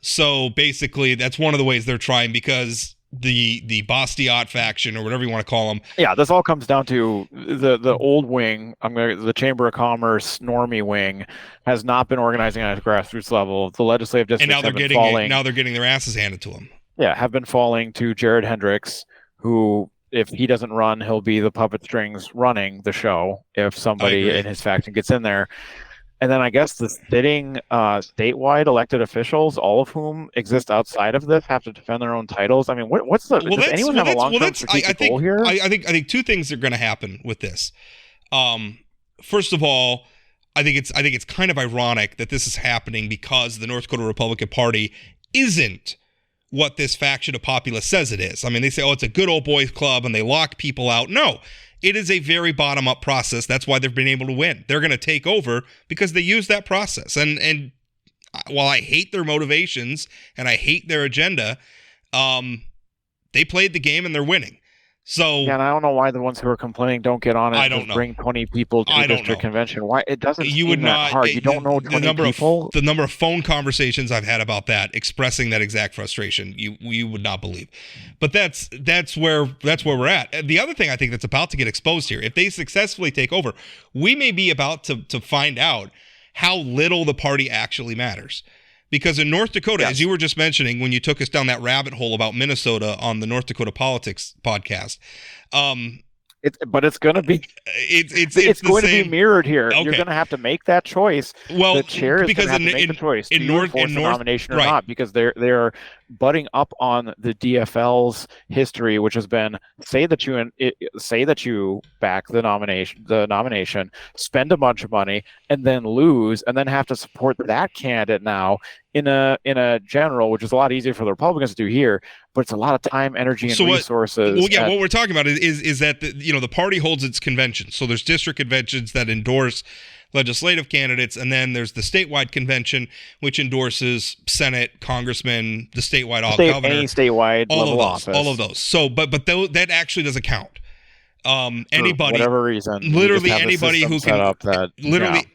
So basically, that's one of the ways they're trying, because the Bastiat faction, or whatever you want to call them.
Yeah, this all comes down to the old wing. The Chamber of Commerce normie wing has not been organizing at a grassroots level. The legislative districts
And now they're getting their asses handed to them.
Yeah, have been falling to Jared Hendricks, who, if he doesn't run, he'll be the puppet strings running the show if somebody in his faction gets in there. And then I guess the sitting statewide elected officials, all of whom exist outside of this, have to defend their own titles. I mean, what's the? Does anyone have a long-term strategic goal here?
I think two things are going to happen with this. First of all, I think it's kind of ironic that this is happening because the North Dakota Republican Party isn't what this faction of populists says it is. I mean, they say, oh, it's a good old boys club and they lock people out. No, it is a very bottom-up process. That's why they've been able to win. They're going to take over because they use that process. And while I hate their motivations and I hate their agenda, they played the game and they're winning. So
yeah, and I don't know why the ones who are complaining don't get on it and just bring 20 people to the district convention. Why it doesn't seem that hard? You don't know 20 people.
The number of phone conversations I've had about that, expressing that exact frustration, you would not believe. But that's where we're at. The other thing I think that's about to get exposed here, if they successfully take over, we may be about to find out how little the party actually matters. Because in North Dakota, as you were just mentioning, when you took us down that rabbit hole about Minnesota on the North Dakota Politics podcast,
but it's going to be it's going to be mirrored here. Okay. You're going to have to make that choice. Well, the chair is going to have to make the choice. Do you enforce the nomination or not? Because they're butting up on the DFL's history, which has been say that you back the nomination, spend a bunch of money, and then lose, and then have to support that candidate now in a general, which is a lot easier for the Republicans to do here, but it's a lot of time, energy, and resources.
What we're talking about is that the party holds its conventions. So there's district conventions that endorse legislative candidates, and then there's the statewide convention, which endorses Senate, congressmen, the statewide governor,
any statewide level office.
All of those. So, but that actually doesn't count. Anybody,
for whatever reason,
literally anybody who can,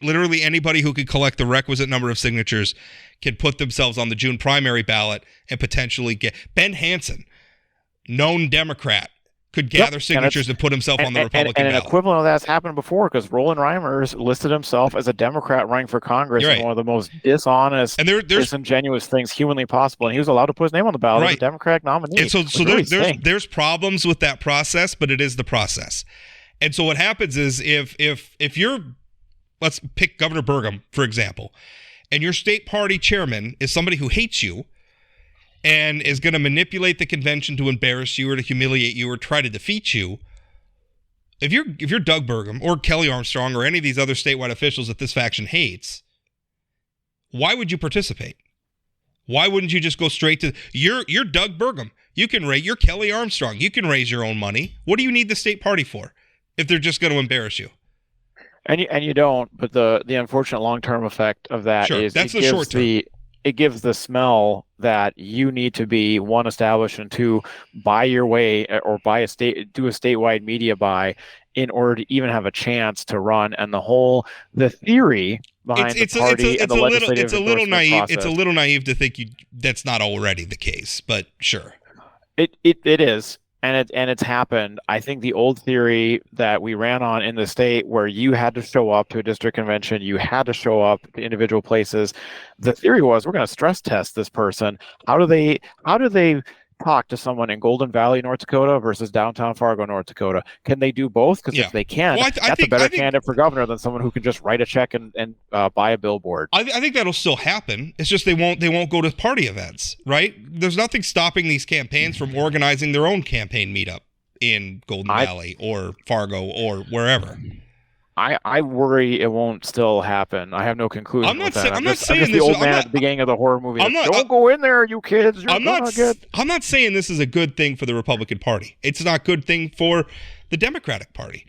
literally anybody who could collect the requisite number of signatures can put themselves on the June primary ballot and potentially get Ben Hansen, known Democrat, could gather signatures and put himself on the Republican ballot.
And an equivalent of that's happened before, because Roland Reimers listed himself as a Democrat running for Congress in one of the most dishonest and disingenuous things humanly possible, and he was allowed to put his name on the ballot as a Democratic nominee.
And so there's problems with that process, but it is the process. And so what happens is if you're, let's pick Governor Burgum, for example, and your state party chairman is somebody who hates you and is going to manipulate the convention to embarrass you or to humiliate you or try to defeat you, if you're Doug Burgum or Kelly Armstrong or any of these other statewide officials that this faction hates, why would you participate? Why wouldn't you just go straight to you're Doug Burgum? You're Kelly Armstrong. You can raise your own money. What do you need the state party for if they're just going to embarrass you?
And you don't. But the unfortunate long-term effect of that is
that's the short term.
It gives the smell that you need to be, one, established, and two, buy your way or do a statewide media buy in order to even have a chance to run. And the theory behind the party and the legislative endorsement process.
It's a little naive to think that's not already the case, but sure.
It is. And it's happened. I think the old theory that we ran on in the state, where you had to show up to a district convention, you had to show up to individual places. The theory was, we're going to stress test this person. How do they talk to someone in Golden Valley, North Dakota versus downtown Fargo, North Dakota? Can they do both? Because if they can, that's a better candidate for governor than someone who can just write a check and buy a billboard.
I think that'll still happen. It's just they won't go to party events, right? There's nothing stopping these campaigns from organizing their own campaign meetup in Golden Valley or Fargo or wherever.
I worry it won't still happen. I have no conclusion.
I'm not
with that.
I'm not
I'm
saying
just
this.
the old
I'm
man
not,
at the beginning of the horror movie.
I'm not-
Don't go in there, you kids. You're
I'm not.
gonna get.
I'm not saying this is a good thing for the Republican Party. It's not a good thing for the Democratic Party.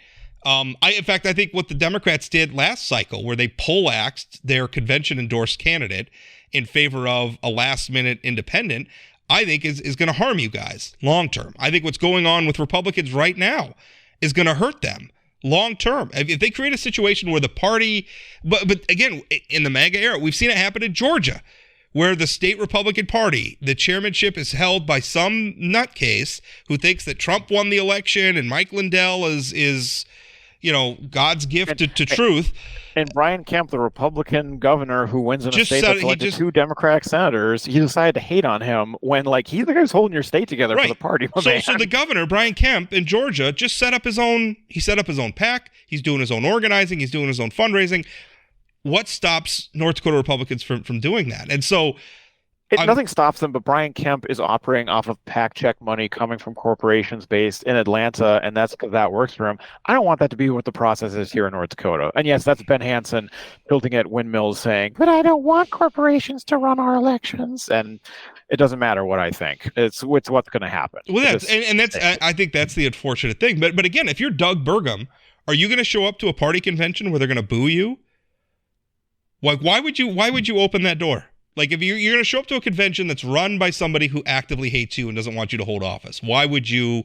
In fact, I think what the Democrats did last cycle, where they poleaxed their convention endorsed candidate in favor of a last minute independent, I think is going to harm you guys long term. I think what's going on with Republicans right now is going to hurt them long term. If they create a situation where the party, but again, in the MAGA era, we've seen it happen in Georgia, where the state Republican Party, the chairmanship is held by some nutcase who thinks that Trump won the election and Mike Lindell is God's gift to truth.
And Brian Kemp, the Republican governor who wins in a
Just
state
said-
that's
he
elected
just-
2 Democratic senators, he decided to hate on him when, like, he's the guy who's holding your state together for
Right.
the party. my
So
man.
the governor, Brian Kemp in Georgia, just set up his own PAC. He's doing his own organizing. He's doing his own fundraising. What stops North Dakota Republicans from doing that? And so
Nothing stops them, but Brian Kemp is operating off of PAC check money coming from corporations based in Atlanta, and that's because that works for him. I don't want that to be what the process is here in North Dakota. And yes, that's Ben Hansen tilting at windmills saying, but I don't want corporations to run our elections. And it doesn't matter what I think. It's what's going to happen.
Well, I think that's the unfortunate thing. But again, if you're Doug Burgum, are you going to show up to a party convention where they're going to boo you? Like, why would you open that door? Like, if you're going to show up to a convention that's run by somebody who actively hates you and doesn't want you to hold office, why would you?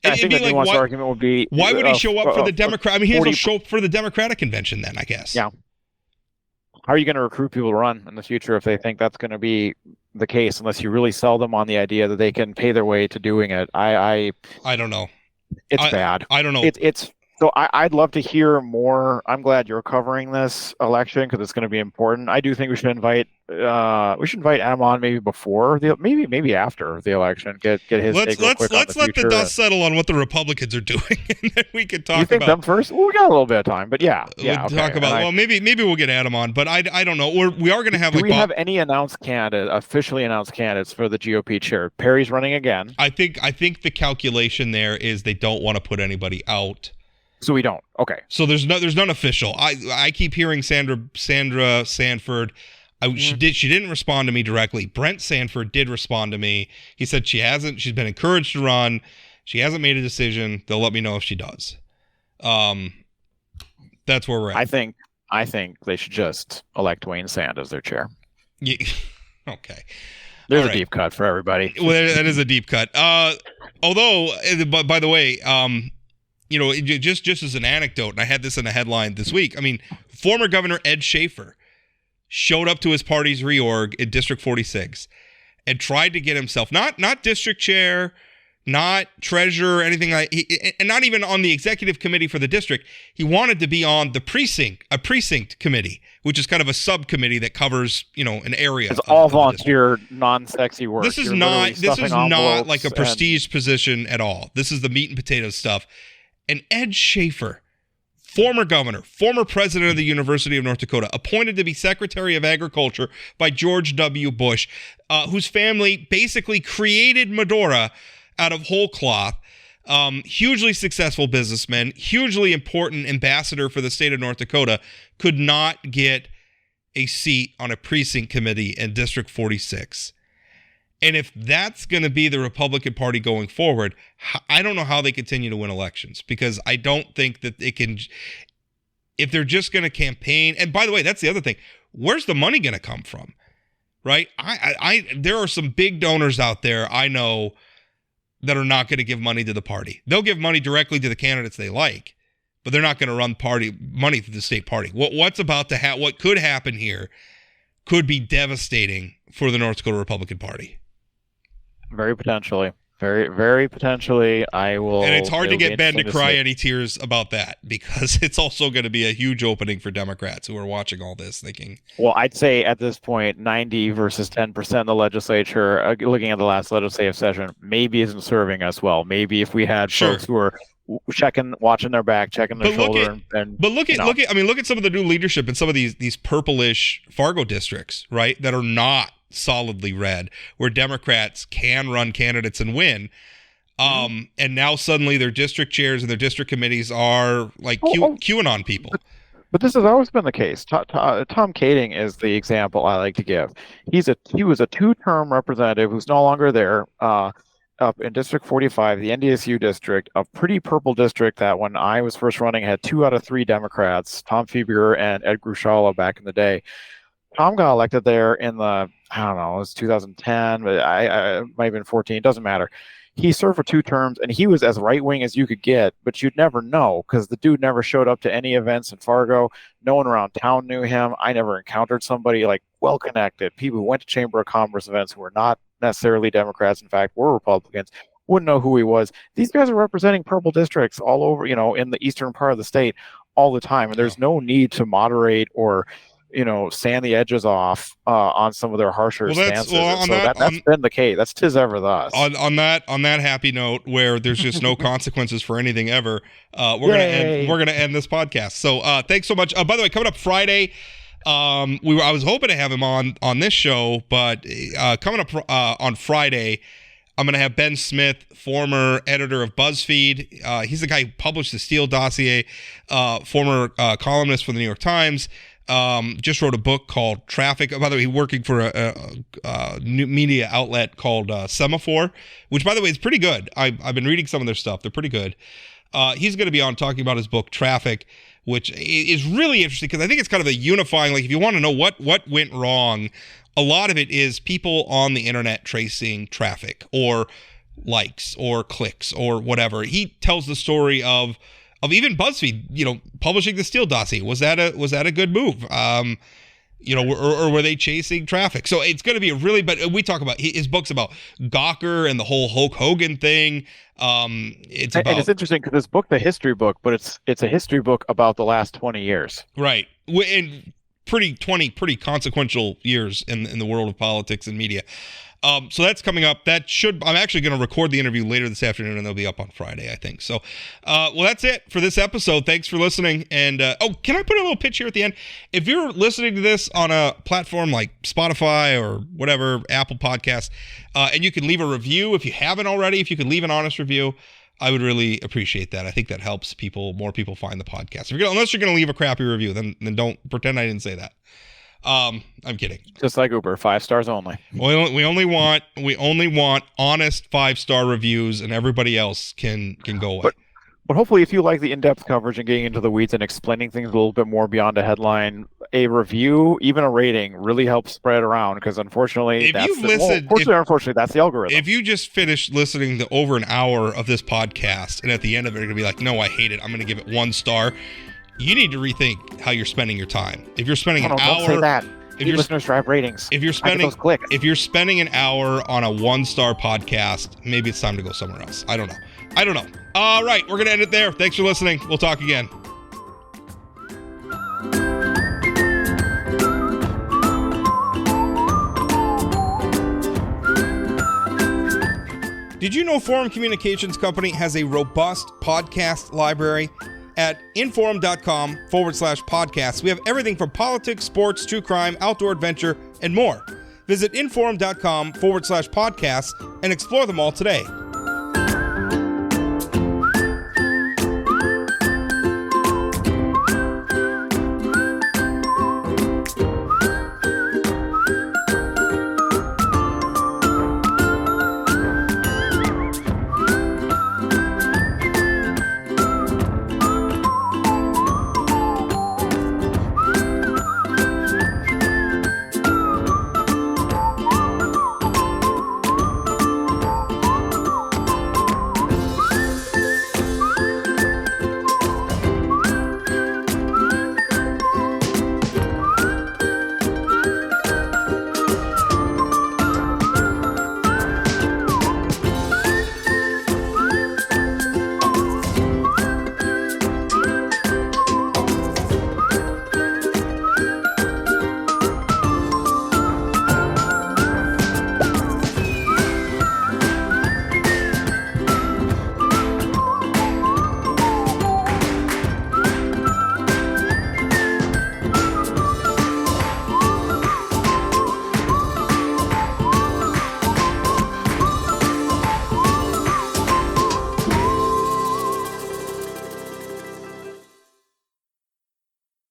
I think the nuanced argument would be,
why would he show up for the Democrat? I mean, he has to
40
show up for the Democratic convention then, I guess.
Yeah. How are you going to recruit people to run in the future if they think that's going to be the case, unless you really sell them on the idea that they can pay their way to doing it? I
don't know.
It's bad.
I don't know.
So I'd love to hear more. I'm glad you're covering this election because it's going to be important. I do think we should invite Adam on maybe before maybe after the election. Get his take real quick on
let's let the dust settle on what the Republicans are doing, and then we can talk
you think
about
them first. Well, we got a little bit of time, but yeah.
We'll talk about. Well, maybe we'll get Adam on, but I don't know. We are going to have.
Do we have any officially announced candidates for the GOP chair? Perry's running again.
I think the calculation there is they don't want to put anybody out.
So we don't. Okay.
So there's none official. I keep hearing Sandra Sanford. She didn't respond to me directly. Brent Sanford did respond to me. He said she's been encouraged to run. She hasn't made a decision. They'll let me know if she does. That's where we're at.
I think they should just elect Wayne Sand as their chair.
Yeah. Okay.
There's a deep cut for everybody.
Well, that is a deep cut. Although, by the way, just as an anecdote, and I had this in a headline this week. I mean, former Governor Ed Schaefer showed up to his party's reorg in District 46 and tried to get himself not district chair, not treasurer, anything and not even on the executive committee for the district. He wanted to be on a precinct committee, which is kind of a subcommittee that covers, an area.
It's all volunteer, non-sexy work.
This is not like a prestige position at all. This is the meat and potatoes stuff. And Ed Schaefer, former governor, former president of the University of North Dakota, appointed to be Secretary of Agriculture by George W. Bush, whose family basically created Medora out of whole cloth. Hugely successful businessman, hugely important ambassador for the state of North Dakota, could not get a seat on a precinct committee in District 46. And if that's going to be the Republican Party going forward, I don't know how they continue to win elections, because I don't think that it can, if they're just going to campaign. And by the way, that's the other thing. Where's the money going to come from? Right? There are some big donors out there I know that are not going to give money to the party. They'll give money directly to the candidates they like, but they're not going to run money through the state party. What could happen here could be devastating for the North Dakota Republican Party.
Very potentially. Very, very potentially.
And it's hard to get Ben to cry any tears about that, because it's also going to be a huge opening for Democrats who are watching all this thinking.
Well, I'd say at this point, 90 versus 10% of the legislature, looking at the last legislative session, maybe isn't serving us well. Maybe if we had folks who are watching their back, checking their shoulder. Look at some of the new leadership in some of these purplish Fargo districts, right, that are not solidly red, where Democrats can run candidates and win.
And now suddenly their district chairs and their district committees are like QAnon people.
But this has always been the case. Tom Kading is the example I like to give. He was a 2-term representative who's no longer there, up in District 45, the NDSU district, a pretty purple district that when I was first running had 2 out of 3 Democrats, Tom Fiebiger and Ed Grushala back in the day. Tom got elected there in the, I don't know, it was 2010, but I might have been 14, it doesn't matter. He served for 2 terms, and he was as right-wing as you could get, but you'd never know because the dude never showed up to any events in Fargo. No one around town knew him. I never encountered somebody like well-connected. People who went to Chamber of Commerce events who were not necessarily Democrats, in fact, were Republicans, wouldn't know who he was. These guys are representing purple districts all over, in the eastern part of the state all the time, and there's no need to moderate or sand the edges off on some of their harsher stances. That's been the case. That's 'tis ever thus.
On that happy note, where there's just no consequences for anything ever, we're gonna end this podcast. So thanks so much. By the way, coming up Friday, I was hoping to have him on this show, but coming up on Friday, I'm going to have Ben Smith, former editor of BuzzFeed. He's the guy who published the Steele dossier, former columnist for the New York Times. Just wrote a book called Traffic. By the way, he's working for a new media outlet called Semaphore, which, by the way, is pretty good. I've been reading some of their stuff. They're pretty good. He's going to be on talking about his book Traffic, which is really interesting because I think it's kind of a unifying, like if you want to know what went wrong, a lot of it is people on the internet tracing traffic or likes or clicks or whatever. He tells the story of even BuzzFeed, publishing the Steele dossier. Was that a good move? Or were they chasing traffic? So it's going to be but we talk about his book's about Gawker and the whole Hulk Hogan thing. And it's interesting because this book, the history book, but it's a history book about the last 20 years. Right. And pretty consequential years in the world of politics and media. So that's coming up. I'm actually going to record the interview later this afternoon, and they'll be up on Friday, I think. So, that's it for this episode. Thanks for listening. And, can I put a little pitch here at the end? If you're listening to this on a platform like Spotify or whatever, Apple Podcasts, and you can leave a review, if you haven't already, if you could leave an honest review, I would really appreciate that. I think that helps more people find the podcast. Unless you're going to leave a crappy review, then don't pretend I didn't say that. I'm kidding. Just like Uber, 5 stars only. We only want honest 5-star reviews, and everybody else can go away. But hopefully, if you like the in-depth coverage and getting into the weeds and explaining things a little bit more beyond a headline, a review, even a rating, really helps spread around. Because unfortunately, that's the algorithm. If you just finished listening to over an hour of this podcast, and at the end of it, you're gonna be like, "No, I hate it. I'm gonna give it 1 star." You need to rethink how you're spending your time. If you're spending an hour, don't say that. If your listeners drive ratings, if you're spending an hour on a 1-star podcast, maybe it's time to go somewhere else. I don't know. All right, we're gonna end it there. Thanks for listening. We'll talk again. Did you know Forum Communications Company has a robust podcast library? At inforum.com/podcasts, we have everything from politics, sports, true crime, outdoor adventure, and more. Visit inforum.com/podcasts and explore them all today.